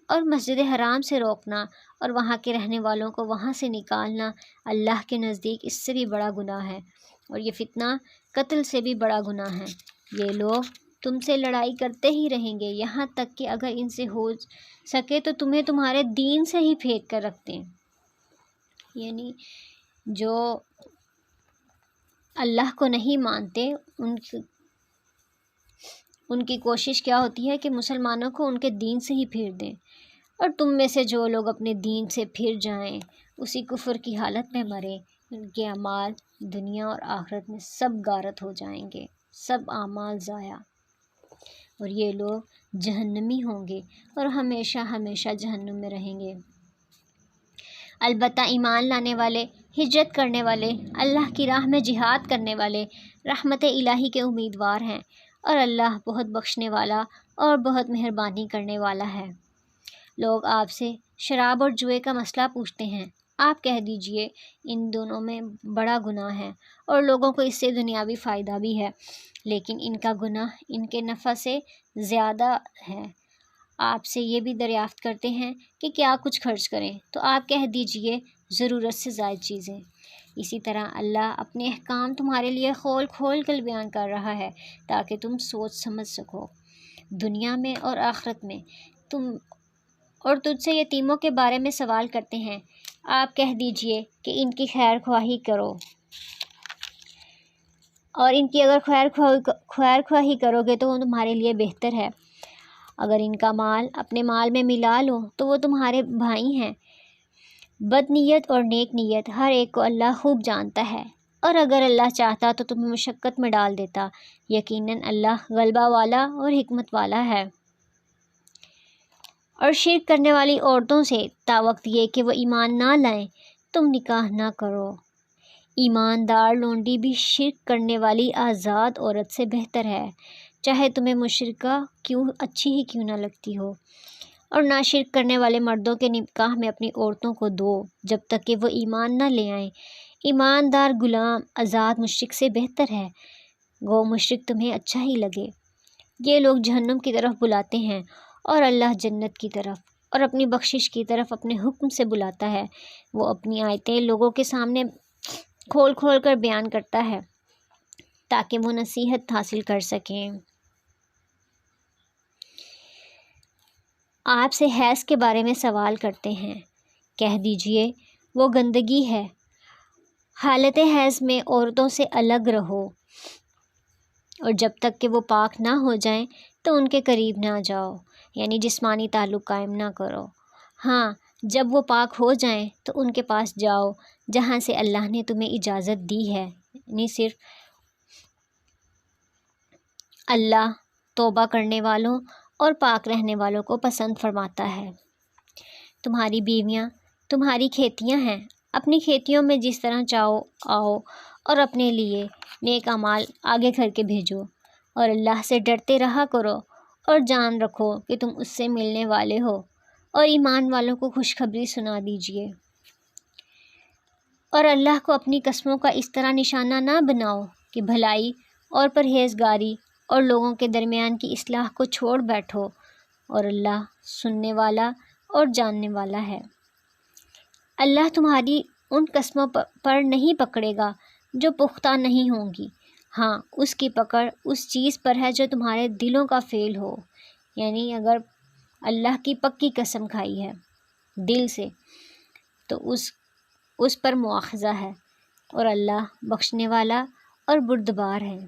اور مسجد حرام سے روکنا اور وہاں کے رہنے والوں کو وہاں سے نکالنا اللہ کے نزدیک اس سے بھی بڑا گناہ ہے، اور یہ فتنہ قتل سے بھی بڑا گناہ ہے۔ یہ لوگ تم سے لڑائی کرتے ہی رہیں گے یہاں تک کہ اگر ان سے ہو سکے تو تمہیں تمہارے دین سے ہی پھینک کر رکھ دیں۔ یعنی جو اللہ کو نہیں مانتے ان کی کوشش کیا ہوتی ہے کہ مسلمانوں کو ان کے دین سے ہی پھیر دیں، اور تم میں سے جو لوگ اپنے دین سے پھر جائیں اسی کفر کی حالت میں مریں، ان کے اعمال دنیا اور آخرت میں سب غارت ہو جائیں گے، سب اعمال ضائع، اور یہ لوگ جہنمی ہوں گے اور ہمیشہ ہمیشہ جہنم میں رہیں گے۔ البتہ ایمان لانے والے، ہجرت کرنے والے، اللہ کی راہ میں جہاد کرنے والے رحمت الہی کے امیدوار ہیں، اور اللہ بہت بخشنے والا اور بہت مہربانی کرنے والا ہے۔ لوگ آپ سے شراب اور جوئے کا مسئلہ پوچھتے ہیں، آپ کہہ دیجئے ان دونوں میں بڑا گناہ ہے اور لوگوں کو اس سے دنیاوی فائدہ بھی ہے، لیکن ان کا گناہ ان کے نفع سے زیادہ ہے۔ آپ سے یہ بھی دریافت کرتے ہیں کہ کیا کچھ خرچ کریں، تو آپ کہہ دیجئے ضرورت سے زائد چیزیں۔ اسی طرح اللہ اپنے احکام تمہارے لیے کھول کھول کر بیان کر رہا ہے تاکہ تم سوچ سمجھ سکو دنیا میں اور آخرت میں۔ اور تجھ سے یتیموں کے بارے میں سوال کرتے ہیں، آپ کہہ دیجئے کہ ان کی خیر خواہی کرو، اور ان کی اگر خیر خواہی کرو گے تو وہ تمہارے لیے بہتر ہے۔ اگر ان کا مال اپنے مال میں ملا لو تو وہ تمہارے بھائی ہیں۔ بد نیت اور نیک نیت ہر ایک کو اللہ خوب جانتا ہے، اور اگر اللہ چاہتا تو تمہیں مشقت میں ڈال دیتا، یقیناً اللہ غلبہ والا اور حکمت والا ہے۔ اور شرک کرنے والی عورتوں سے تاوقت یہ کہ وہ ایمان نہ لائیں تم نکاح نہ کرو۔ ایماندار لونڈی بھی شرک کرنے والی آزاد عورت سے بہتر ہے، چاہے تمہیں مشرکہ اچھی ہی کیوں نہ لگتی ہو۔ اور نہ شرک کرنے والے مردوں کے نکاح میں اپنی عورتوں کو دو جب تک کہ وہ ایمان نہ لے آئیں۔ ایماندار غلام آزاد مشرک سے بہتر ہے، گو مشرک تمہیں اچھا ہی لگے۔ یہ لوگ جہنم کی طرف بلاتے ہیں اور اللہ جنت کی طرف اور اپنی بخشش کی طرف اپنے حکم سے بلاتا ہے۔ وہ اپنی آیتیں لوگوں کے سامنے کھول کھول کر بیان کرتا ہے تاکہ وہ نصیحت حاصل کر سکیں۔ آپ سے حیض کے بارے میں سوال کرتے ہیں، کہہ دیجئے وہ گندگی ہے، حالت حیض میں عورتوں سے الگ رہو، اور جب تک کہ وہ پاک نہ ہو جائیں تو ان کے قریب نہ جاؤ، یعنی جسمانی تعلق قائم نہ کرو۔ ہاں، جب وہ پاک ہو جائیں تو ان کے پاس جاؤ جہاں سے اللہ نے تمہیں اجازت دی ہے، یعنی صرف اللہ توبہ کرنے والوں اور پاک رہنے والوں کو پسند فرماتا ہے۔ تمہاری بیویاں تمہاری کھیتیاں ہیں، اپنی کھیتیوں میں جس طرح چاہو آؤ اور اپنے لیے نیک اعمال آگے کر کے بھیجو، اور اللہ سے ڈرتے رہا کرو اور جان رکھو کہ تم اس سے ملنے والے ہو، اور ایمان والوں کو خوشخبری سنا دیجیے۔ اور اللہ کو اپنی قسموں کا اس طرح نشانہ نہ بناؤ کہ بھلائی اور پرہیزگاری اور لوگوں کے درمیان کی اصلاح کو چھوڑ بیٹھو، اور اللہ سننے والا اور جاننے والا ہے۔ اللہ تمہاری ان قسموں پر نہیں پکڑے گا جو پختہ نہیں ہوں گی، ہاں اس کی پکڑ اس چیز پر ہے جو تمہارے دلوں کا فعل ہو، یعنی اگر اللہ کی پکی قسم کھائی ہے دل سے تو اس پر مواخذہ ہے، اور اللہ بخشنے والا اور بردبار ہے۔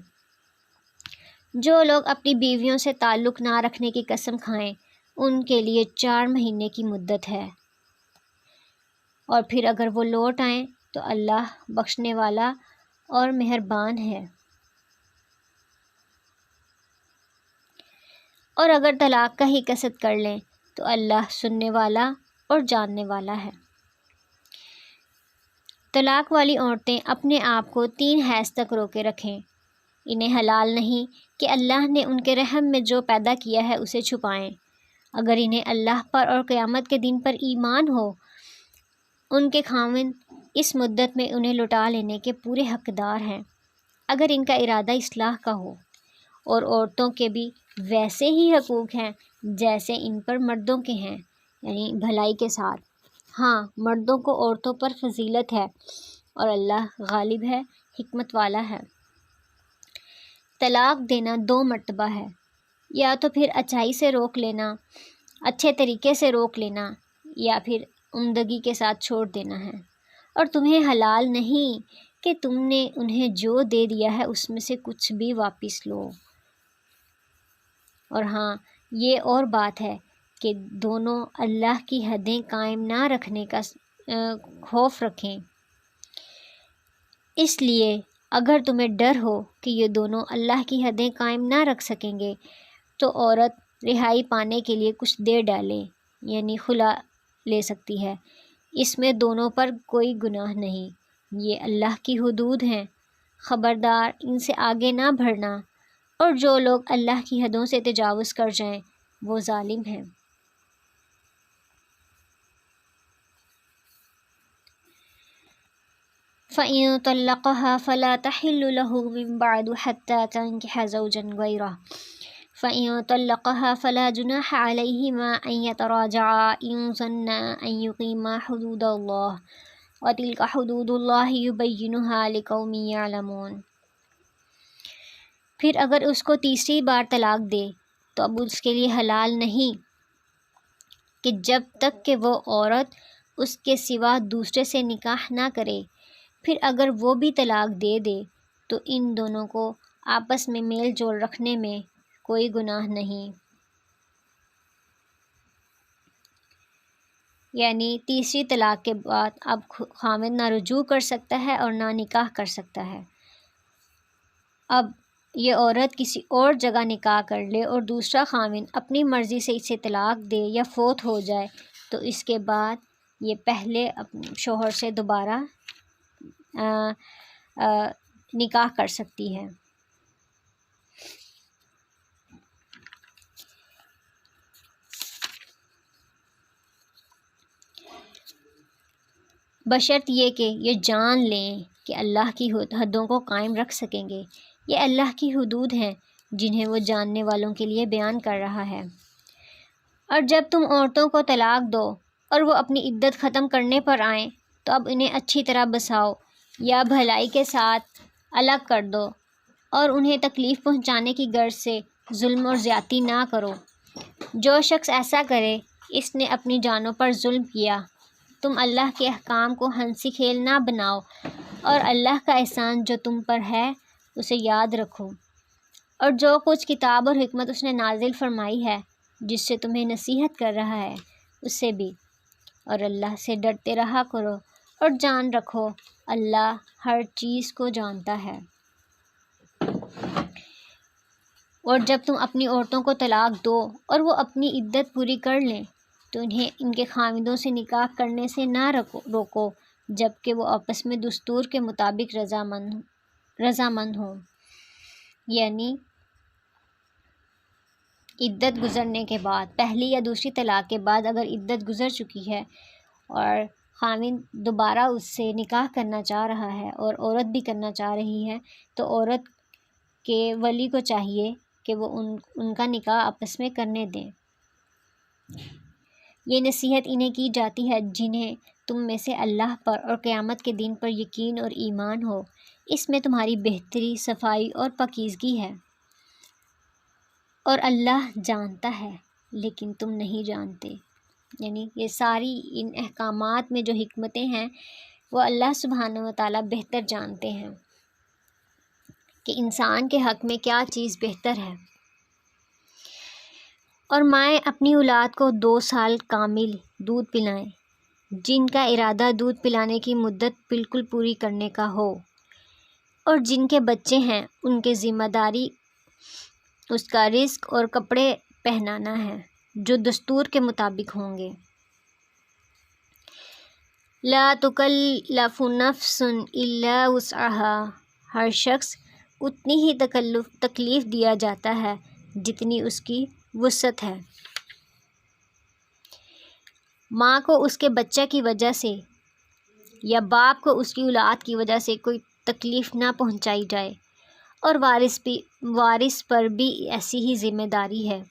جو لوگ اپنی بیویوں سے تعلق نہ رکھنے کی قسم کھائیں ان کے لیے 4 مہینے کی مدت ہے، اور پھر اگر وہ لوٹ آئیں تو اللہ بخشنے والا اور مہربان ہے۔ اور اگر طلاق کا ہی قصد کر لیں تو اللہ سننے والا اور جاننے والا ہے۔ طلاق والی عورتیں اپنے آپ کو 3 حیض تک روکے رکھیں۔ انہیں حلال نہیں کہ اللہ نے ان کے رحم میں جو پیدا کیا ہے اسے چھپائیں۔ اگر انہیں اللہ پر اور قیامت کے دن پر ایمان ہو، ان کے خاوند اس مدت میں انہیں لوٹا لینے کے پورے حقدار ہیں اگر ان کا ارادہ اصلاح کا ہو، اور عورتوں کے بھی ویسے ہی حقوق ہیں جیسے ان پر مردوں کے ہیں، یعنی بھلائی کے ساتھ۔ ہاں مردوں کو عورتوں پر فضیلت ہے اور اللہ غالب ہے، حکمت والا ہے۔ طلاق دینا 2 مرتبہ ہے، یا تو پھر اچھائی سے روک لینا، اچھے طریقے سے روک لینا، یا پھر عمدگی کے ساتھ چھوڑ دینا ہے، اور تمہیں حلال نہیں کہ تم نے انہیں جو دے دیا ہے اس میں سے کچھ بھی واپس لو۔ اور ہاں یہ اور بات ہے کہ دونوں اللہ کی حدیں قائم نہ رکھنے کا خوف رکھیں۔ اس لیے اگر تمہیں ڈر ہو کہ یہ دونوں اللہ کی حدیں قائم نہ رکھ سکیں گے تو عورت رہائی پانے کے لیے کچھ دے ڈالے، یعنی خلا لے سکتی ہے، اس میں دونوں پر کوئی گناہ نہیں، یہ اللہ کی حدود ہیں، خبردار ان سے آگے نہ بڑھنا، اور جو لوگ اللہ کی حدوں سے تجاوز کر جائیں وہ ظالم ہیں۔ فَإِن طَلَّقَهَا فَلَا تَحِلُّ لَهُ مِن بَعْدُ حَتَّى تَنكِحَ زَوْجًا غَيْرَهُ فَإِن طَلَّقَهَا فَلَا جُنَاحَ عَلَيْهِمَا أَن يَتَرَاجَعَا إِن ظَنَّا أَن يُقِيمَا حُدُودَ اللَّهِ وَتِلْكَ حُدُودُ اللَّهِ يُبَيِّنُهَا لِقَوْمٍ يَعْلَمُونَ۔ پھر اگر اس کو تیسری بار طلاق دے تو اب اس کے لیے حلال نہیں کہ جب تک کہ وہ عورت اس کے سوا دوسرے سے نکاح نہ کرے، پھر اگر وہ بھی طلاق دے دے تو ان دونوں کو آپس میں میل جول رکھنے میں کوئی گناہ نہیں، یعنی تیسری طلاق کے بعد اب خاوند نہ رجوع کر سکتا ہے اور نہ نکاح کر سکتا ہے۔ اب یہ عورت کسی اور جگہ نکاح کر لے اور دوسرا خاوند اپنی مرضی سے اسے طلاق دے یا فوت ہو جائے تو اس کے بعد یہ پہلے اپنے شوہر سے دوبارہ نکاح کر سکتی ہے۔ بشرط یہ کہ یہ جان لیں کہ اللہ کی حدوں کو قائم رکھ سکیں گے، یہ اللہ کی حدود ہیں جنہیں وہ جاننے والوں کے لیے بیان کر رہا ہے۔ اور جب تم عورتوں کو طلاق دو اور وہ اپنی عدت ختم کرنے پر آئیں تو اب انہیں اچھی طرح بساؤ یا بھلائی کے ساتھ الگ کر دو، اور انہیں تکلیف پہنچانے کی غرض سے ظلم اور زیادتی نہ کرو۔ جو شخص ایسا کرے اس نے اپنی جانوں پر ظلم کیا۔ تم اللہ کے احکام کو ہنسی کھیل نہ بناؤ، اور اللہ کا احسان جو تم پر ہے اسے یاد رکھو، اور جو کچھ کتاب اور حکمت اس نے نازل فرمائی ہے جس سے تمہیں نصیحت کر رہا ہے اس سے بھی، اور اللہ سے ڈرتے رہا کرو، اور جان رکھو اللہ ہر چیز کو جانتا ہے۔ اور جب تم اپنی عورتوں کو طلاق دو اور وہ اپنی عدت پوری کر لیں تو انہیں ان کے خاوندوں سے نکاح کرنے سے نہ روکو جبکہ وہ آپس میں دستور کے مطابق رضامند ہوں، یعنی عدت گزرنے کے بعد، پہلی یا دوسری طلاق کے بعد اگر عدت گزر چکی ہے اور خاوند دوبارہ اس سے نکاح کرنا چاہ رہا ہے اور عورت بھی کرنا چاہ رہی ہے تو عورت کے ولی کو چاہیے کہ وہ ان کا نکاح آپس میں کرنے دیں۔ یہ نصیحت انہیں کی جاتی ہے جنہیں تم میں سے اللہ پر اور قیامت کے دن پر یقین اور ایمان ہو، اس میں تمہاری بہتری، صفائی اور پاکیزگی ہے، اور اللہ جانتا ہے لیکن تم نہیں جانتے۔ یعنی یہ ساری ان احکامات میں جو حکمتیں ہیں وہ اللہ سبحانہ و تعالیٰ بہتر جانتے ہیں کہ انسان کے حق میں کیا چیز بہتر ہے۔ اور مائیں اپنی اولاد کو 2 سال کامل دودھ پلائیں، جن کا ارادہ دودھ پلانے کی مدت بالکل پوری کرنے کا ہو، اور جن کے بچے ہیں ان کی ذمہ داری اس کا رزق اور کپڑے پہنانا ہے جو دستور کے مطابق ہوں گے۔ لا تکلف نفس الا وسعها، ہر شخص اتنی ہی تکلیف دیا جاتا ہے جتنی اس کی وسعت ہے۔ ماں کو اس کے بچہ کی وجہ سے یا باپ کو اس کی اولاد کی وجہ سے کوئی تکلیف نہ پہنچائی جائے، اور وارث پر بھی ایسی ہی ذمہ داری ہے۔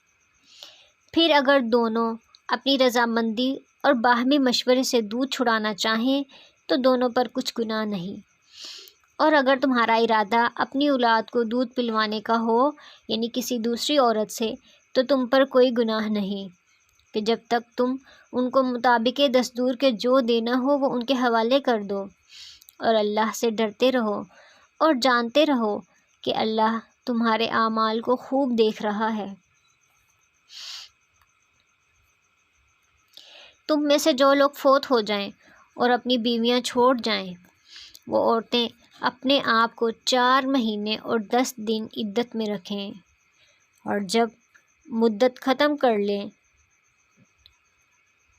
پھر اگر دونوں اپنی رضامندی اور باہمی مشورے سے دودھ چھڑانا چاہیں تو دونوں پر کچھ گناہ نہیں، اور اگر تمہارا ارادہ اپنی اولاد کو دودھ پلوانے کا ہو یعنی کسی دوسری عورت سے، تو تم پر کوئی گناہ نہیں کہ جب تک تم ان کو مطابق دستور کے جو دینا ہو وہ ان کے حوالے کر دو، اور اللہ سے ڈرتے رہو اور جانتے رہو کہ اللہ تمہارے اعمال کو خوب دیکھ رہا ہے۔ تم میں سے جو لوگ فوت ہو جائیں اور اپنی بیویاں چھوڑ جائیں، وہ عورتیں اپنے آپ کو 4 مہینے اور 10 دن عدت میں رکھیں، اور جب مدت ختم کر لیں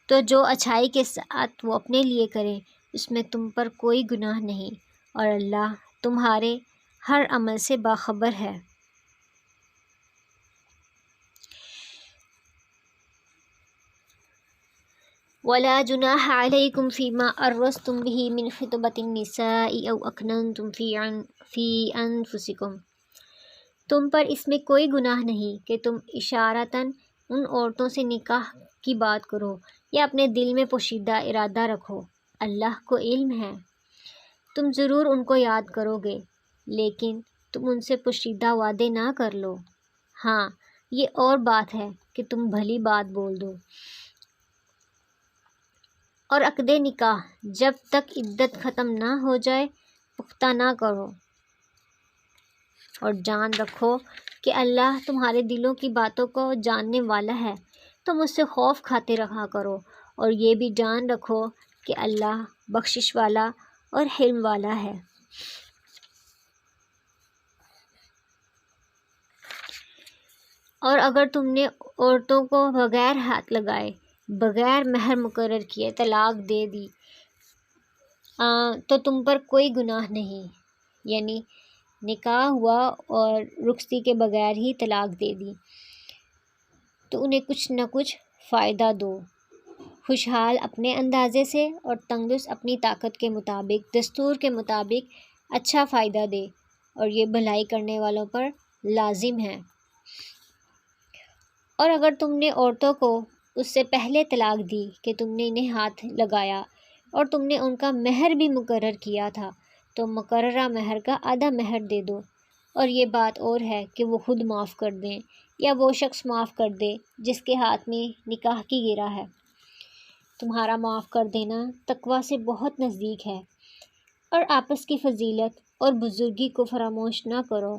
تو جو اچھائی کے ساتھ وہ اپنے لیے کریں اس میں تم پر کوئی گناہ نہیں، اور اللہ تمہارے ہر عمل سے باخبر ہے۔ وَلَا جُنَاحَ عَلَيْكُمْ فِيمَا عَرَّضْتُمْ بِهِ مِنْ خِطْبَةِ النِّسَاءِ أَوْ أَكْنَنْتُمْ فِي أَنفُسِكُمْ، تم پر اس میں کوئی گناہ نہیں کہ تم اشارتاً ان عورتوں سے نکاح کی بات کرو یا اپنے دل میں پوشیدہ ارادہ رکھو، اللہ کو علم ہے۔ تم ضرور ان کو یاد کرو گے لیکن تم ان سے پوشیدہ وعدے نہ کر لو۔ ہاں یہ اور بات ہے کہ تم بھلی بات بول دو۔ اور عقد نکاح جب تک عدت ختم نہ ہو جائے پختہ نہ کرو، اور جان رکھو کہ اللہ تمہارے دلوں کی باتوں کو جاننے والا ہے، تم اس سے خوف کھاتے رہا کرو، اور یہ بھی جان رکھو کہ اللہ بخشش والا اور حلم والا ہے۔ اور اگر تم نے عورتوں کو بغیر ہاتھ لگائے، بغیر مہر مقرر کیے طلاق دے دی تو تم پر کوئی گناہ نہیں، یعنی نکاح ہوا اور رخصتی کے بغیر ہی طلاق دے دی تو انہیں کچھ نہ کچھ فائدہ دو، خوشحال اپنے اندازے سے اور تنگدست اپنی طاقت کے مطابق دستور کے مطابق اچھا فائدہ دے، اور یہ بھلائی کرنے والوں پر لازم ہے۔ اور اگر تم نے عورتوں کو اس سے پہلے طلاق دی کہ تم نے انہیں ہاتھ لگایا اور تم نے ان کا مہر بھی مقرر کیا تھا تو مقررہ مہر کا آدھا مہر دے دو، اور یہ بات اور ہے کہ وہ خود معاف کر دیں یا وہ شخص معاف کر دے جس کے ہاتھ میں نکاح کی گرہ ہے۔ تمہارا معاف کر دینا تقویٰ سے بہت نزدیک ہے، اور آپس کی فضیلت اور بزرگی کو فراموش نہ کرو،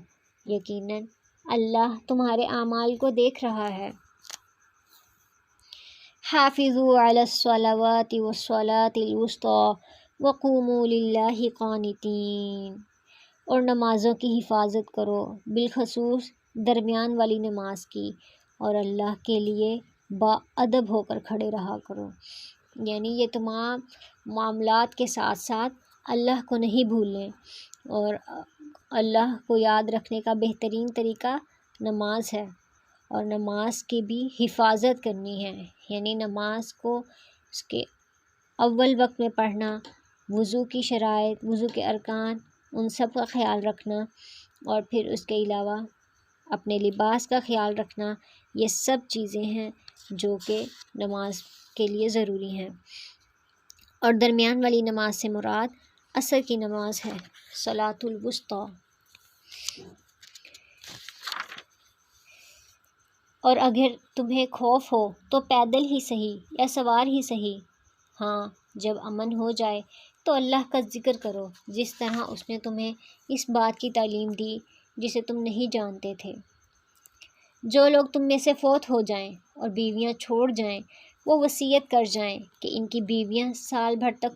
یقیناً اللہ تمہارے اعمال کو دیکھ رہا ہے۔ حافظوا علی الصلوات والصلاة الوسطی وقوموا للہ قانتین، اور نمازوں کی حفاظت کرو، بالخصوص درمیان والی نماز کی، اور اللہ کے لیے با ادب ہو کر کھڑے رہا کرو۔ یعنی یہ تمام معاملات کے ساتھ ساتھ اللہ کو نہیں بھولیں، اور اللہ کو یاد رکھنے کا بہترین طریقہ نماز ہے، اور نماز کی بھی حفاظت کرنی ہے، یعنی نماز کو اس کے اول وقت میں پڑھنا، وضو کی شرائط، وضو کے ارکان، ان سب کا خیال رکھنا، اور پھر اس کے علاوہ اپنے لباس کا خیال رکھنا، یہ سب چیزیں ہیں جو کہ نماز کے لیے ضروری ہیں۔ اور درمیان والی نماز سے مراد عصر کی نماز ہے، صلاۃ الوسطیٰ۔ اور اگر تمہیں خوف ہو تو پیدل ہی صحیح یا سوار ہی صحیح، ہاں جب امن ہو جائے تو اللہ کا ذکر کرو، جس طرح اس نے تمہیں اس بات کی تعلیم دی جسے تم نہیں جانتے تھے۔ جو لوگ تم میں سے فوت ہو جائیں اور بیویاں چھوڑ جائیں، وہ وصیت کر جائیں کہ ان کی بیویاں سال بھر تک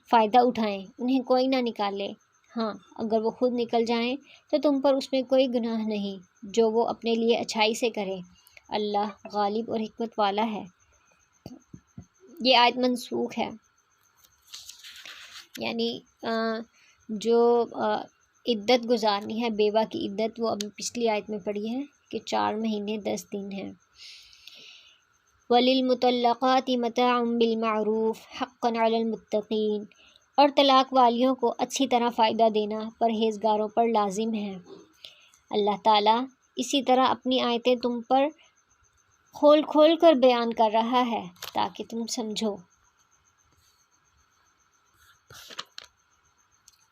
فائدہ اٹھائیں، انہیں کوئی نہ نکالے۔ ہاں اگر وہ خود نکل جائیں تو تم پر اس میں کوئی گناہ نہیں، جو وہ اپنے لیے اچھائی سے کرے، اللہ غالب اور حکمت والا ہے۔ یہ آیت منسوخ ہے، یعنی جو عدت گزارنی ہے بیوہ کی عدت، وہ ابھی پچھلی آیت میں پڑھی ہے کہ 4 مہینے 10 دن ہیں۔ وَلِلْمُطَلَّقَاتِ مَتَاعٌ بِالْمَعْرُوفِ حَقًّا عَلَى الْمُتَّقِينَ، اور طلاق والیوں کو اچھی طرح فائدہ دینا پرہیزگاروں پر لازم ہے۔ اللہ تعالیٰ اسی طرح اپنی آیتیں تم پر کھول کھول کر بیان کر رہا ہے تاکہ تم سمجھو۔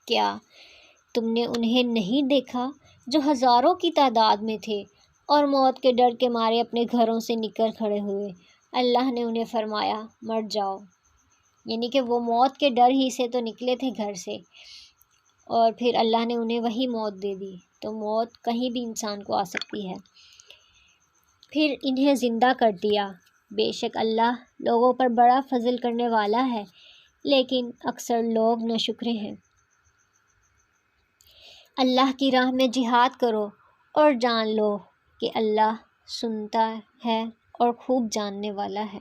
کیا تم نے انہیں نہیں دیکھا جو ہزاروں کی تعداد میں تھے اور موت کے ڈر کے مارے اپنے گھروں سے نکل کھڑے ہوئے؟ اللہ نے انہیں فرمایا مر جاؤ، یعنی کہ وہ موت کے ڈر ہی سے تو نکلے تھے گھر سے، اور پھر اللہ نے انہیں وہی موت دے دی۔ تو موت کہیں بھی انسان کو آ سکتی ہے۔ پھر انہیں زندہ کر دیا۔ بے شک اللہ لوگوں پر بڑا فضل کرنے والا ہے، لیکن اکثر لوگ ناشکرے ہیں۔ اللہ کی راہ میں جہاد کرو اور جان لو کہ اللہ سنتا ہے اور خوب جاننے والا ہے۔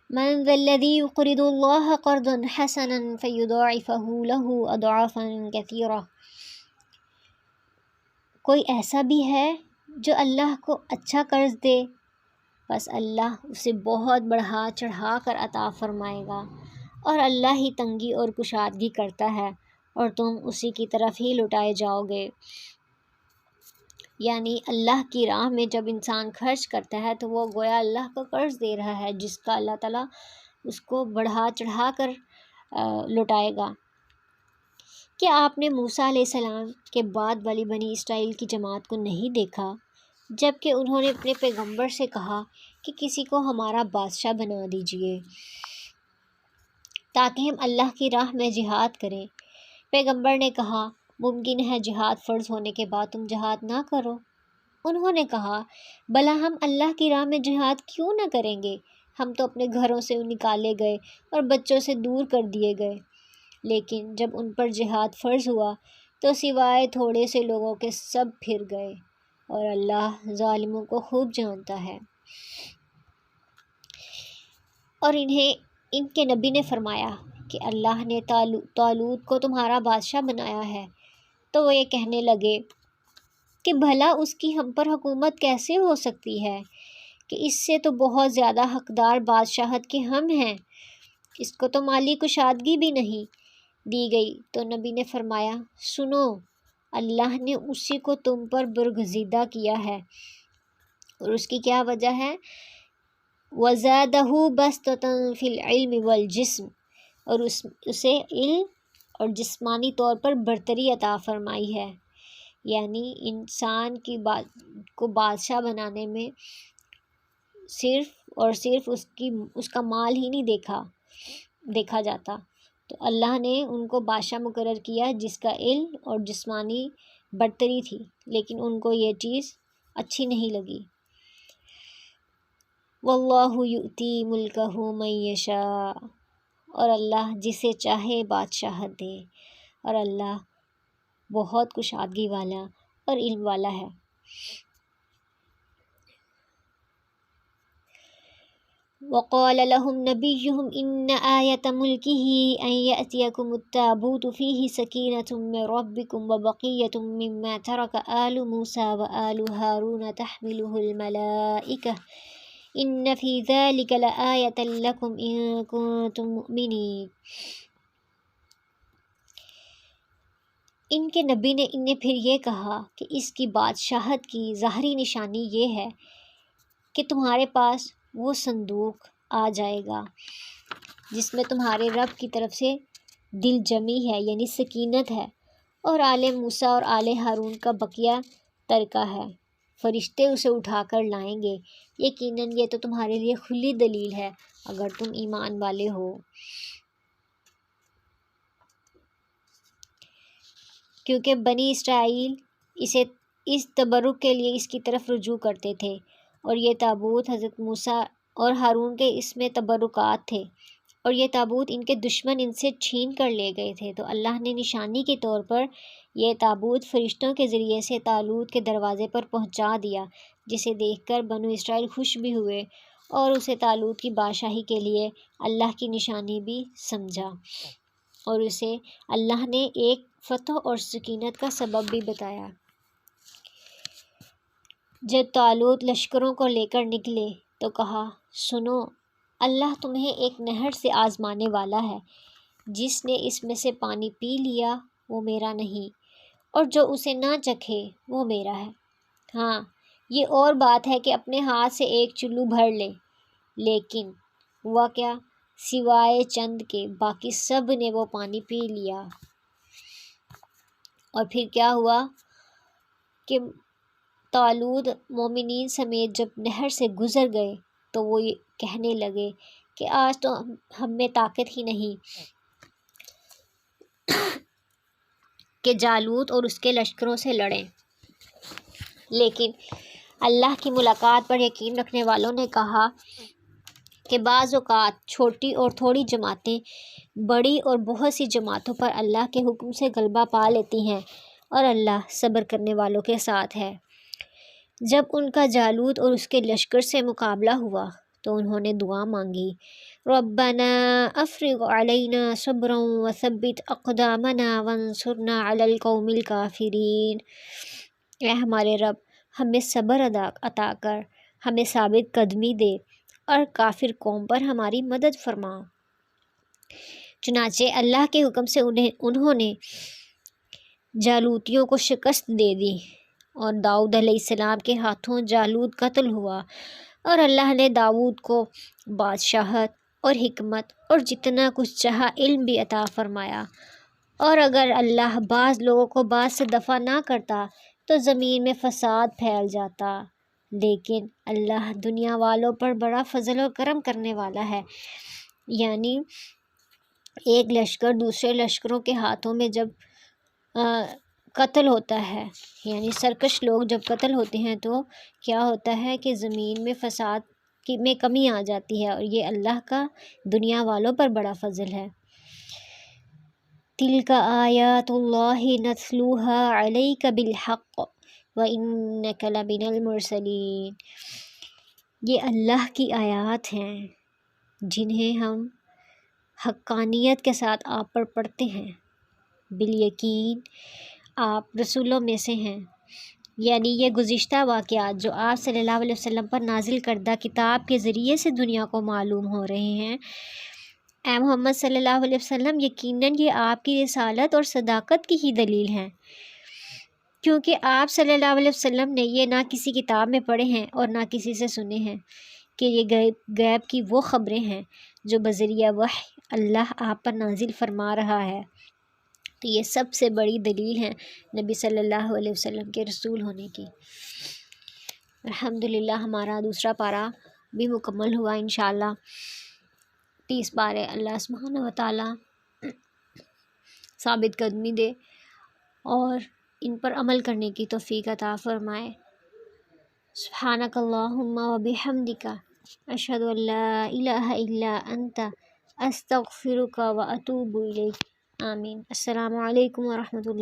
من ذا الذی یقرض اللہ قرضا حسنا فیضاعفہ لہ اضعافا کثیرہ، کوئی ایسا بھی ہے جو اللہ کو اچھا قرض دے، بس اللہ اسے بہت بڑھا چڑھا کر عطا فرمائے گا، اور اللہ ہی تنگی اور کشادگی کرتا ہے اور تم اسی کی طرف ہی لوٹائے جاؤ گے۔ یعنی اللہ کی راہ میں جب انسان خرچ کرتا ہے تو وہ گویا اللہ کو قرض دے رہا ہے، جس کا اللہ تعالیٰ اس کو بڑھا چڑھا کر لوٹائے گا۔ کیا آپ نے موسیٰ علیہ السلام کے بعد والی بنی اسرائیل کی جماعت کو نہیں دیکھا جب کہ انہوں نے اپنے پیغمبر سے کہا کہ کسی کو ہمارا بادشاہ بنا دیجیے تاکہ ہم اللہ کی راہ میں جہاد کریں؟ پیغمبر نے کہا ممکن ہے جہاد فرض ہونے کے بعد تم جہاد نہ کرو۔ انہوں نے کہا بھلا ہم اللہ کی راہ میں جہاد کیوں نہ کریں گے؟ ہم تو اپنے گھروں سے نکالے گئے اور بچوں سے دور کر دیے گئے۔ لیکن جب ان پر جہاد فرض ہوا تو سوائے تھوڑے سے لوگوں کے سب پھر گئے، اور اللہ ظالموں کو خوب جانتا ہے۔ اور ان کے نبی نے فرمایا کہ اللہ نے طالوت کو تمہارا بادشاہ بنایا ہے، تو وہ یہ کہنے لگے کہ بھلا اس کی ہم پر حکومت کیسے ہو سکتی ہے کہ اس سے تو بہت زیادہ حقدار بادشاہت کے ہم ہیں، اس کو تو مالی کشادگی بھی نہیں دی گئی۔ تو نبی نے فرمایا سنو، اللہ نے اسی کو تم پر برگزیدہ کیا ہے، اور اس کی کیا وجہ ہے؟ وَزَادَهُ بَسْطَةً فِي الْعِلْمِ وَالْجِسْمِ، اور اسے علم اور جسمانی طور پر برتری عطا فرمائی ہے۔ یعنی انسان کو بادشاہ بنانے میں صرف اور صرف اس کا مال ہی نہیں دیکھا جاتا، تو اللہ نے ان کو بادشاہ مقرر کیا جس کا علم اور جسمانی برتری تھی، لیکن ان کو یہ چیز اچھی نہیں لگی۔ واللہ یؤتی ملکہ من یشاء، اور اللہ جسے چاہے بادشاہت دے، اور اللہ بہت کشادگی والا اور علم والا ہے۔ وقال لهم نبيهم إن آية ملكه أن يأتيكم التابوت فيه سكينة من ربكم وبقية مما ترك آل موسى وآل هارون تحمله الملائكة إن في ذلك لآية لكم إن كنتم مؤمنين۔ ان کے نبی نے انہیں پھر یہ کہا کہ اس کی بادشاہت کی ظاہری نشانی یہ ہے کہ تمہارے پاس وہ صندوق آ جائے گا جس میں تمہارے رب کی طرف سے دل جمی ہے، یعنی سکینت ہے، اور آل موسیٰ اور آل ہارون کا بقیہ ترکہ ہے، فرشتے اسے اٹھا کر لائیں گے۔ یقیناً یہ تو تمہارے لیے کھلی دلیل ہے اگر تم ایمان والے ہو۔ کیونکہ بنی اسرائیل اس تبرک کے لیے اس کی طرف رجوع کرتے تھے، اور یہ تابوت حضرت موسیٰ اور ہارون کے اس میں تبرکات تھے، اور یہ تابوت ان کے دشمن ان سے چھین کر لے گئے تھے، تو اللہ نے نشانی کے طور پر یہ تابوت فرشتوں کے ذریعے سے طالوت کے دروازے پر پہنچا دیا، جسے دیکھ کر بنو اسرائیل خوش بھی ہوئے اور اسے طالوت کی بادشاہی کے لیے اللہ کی نشانی بھی سمجھا، اور اسے اللہ نے ایک فتح اور سکینت کا سبب بھی بتایا۔ جب طالوت لشکروں کو لے کر نکلے تو کہا، سنو، اللہ تمہیں ایک نہر سے آزمانے والا ہے، جس نے اس میں سے پانی پی لیا وہ میرا نہیں، اور جو اسے نہ چکھے وہ میرا ہے۔ ہاں، یہ اور بات ہے کہ اپنے ہاتھ سے ایک چلو بھر لے، لیکن ہوا کیا، سوائے چند کے باقی سب نے وہ پانی پی لیا۔ اور پھر کیا ہوا کہ طالوت مومنین سمیت جب نہر سے گزر گئے تو وہ یہ کہنے لگے کہ آج تو ہم میں طاقت ہی نہیں کہ جالوت اور اس کے لشکروں سے لڑیں۔ لیکن اللہ کی ملاقات پر یقین رکھنے والوں نے کہا کہ بعض اوقات چھوٹی اور تھوڑی جماعتیں بڑی اور بہت سی جماعتوں پر اللہ کے حکم سے غلبہ پا لیتی ہیں، اور اللہ صبر کرنے والوں کے ساتھ ہے۔ جب ان کا جالوت اور اس کے لشکر سے مقابلہ ہوا تو انہوں نے دعا مانگی، ربنا افرغ علینا صبرا وثبت اقدامنا وانصرنا علی القوم الکافرین۔ اے ہمارے رب، ہمیں صبر عطا کر ہمیں ثابت قدمی دے اور کافر قوم پر ہماری مدد فرما۔ چنانچہ اللہ کے حکم سے انہوں نے جالوتیوں کو شکست دے دی، اور داؤد علیہ السلام کے ہاتھوں جالوت قتل ہوا، اور اللہ نے داؤد کو بادشاہت اور حکمت اور جتنا کچھ چاہا علم بھی عطا فرمایا۔ اور اگر اللہ بعض لوگوں کو بعض سے دفع نہ کرتا تو زمین میں فساد پھیل جاتا، لیکن اللہ دنیا والوں پر بڑا فضل و کرم کرنے والا ہے۔ یعنی ایک لشکر دوسرے لشکروں کے ہاتھوں میں جب قتل ہوتا ہے، یعنی سرکش لوگ جب قتل ہوتے ہیں تو کیا ہوتا ہے کہ زمین میں فساد میں کمی آ جاتی ہے، اور یہ اللہ کا دنیا والوں پر بڑا فضل ہے۔ تِلْکَ آیاتُ اللہِ نَتْلُوهَا عَلَيْکَ بِالْحَقِّ وَإِنَّکَ لَمِنَ الْمُرْسَلِینَ۔ یہ اللہ کی آیات ہیں جنہیں ہم حقانیت کے ساتھ آپ پر پڑھتے ہیں، بالیقین آپ رسولوں میں سے ہیں۔ یعنی یہ گزشتہ واقعات جو آپ صلی اللہ علیہ وسلم پر نازل کردہ کتاب کے ذریعے سے دنیا کو معلوم ہو رہے ہیں، اے محمد صلی اللہ علیہ وسلم، یقیناً یہ آپ کی رسالت اور صداقت کی ہی دلیل ہیں، کیونکہ آپ صلی اللہ علیہ وسلم نے یہ نہ کسی کتاب میں پڑھے ہیں اور نہ کسی سے سنے ہیں کہ یہ غیب کی وہ خبریں ہیں جو بذریعہ وحی اللہ آپ پر نازل فرما رہا ہے۔ تو یہ سب سے بڑی دلیل ہے نبی صلی اللہ علیہ وسلم کے رسول ہونے کی۔ الحمدللہ ہمارا دوسرا پارہ بھی مکمل ہوا۔ انشاءاللہ 30 پارے اللہ سبحانہ وتعالیٰ ثابت قدمی دے اور ان پر عمل کرنے کی توفیق عطا فرمائے۔ سبحانک اللہم و بحمدک، اشہد ان لا الہ الا انت، استغفرک و اتوب الیک۔ آمین۔ السلام علیکم ورحمۃ اللہ۔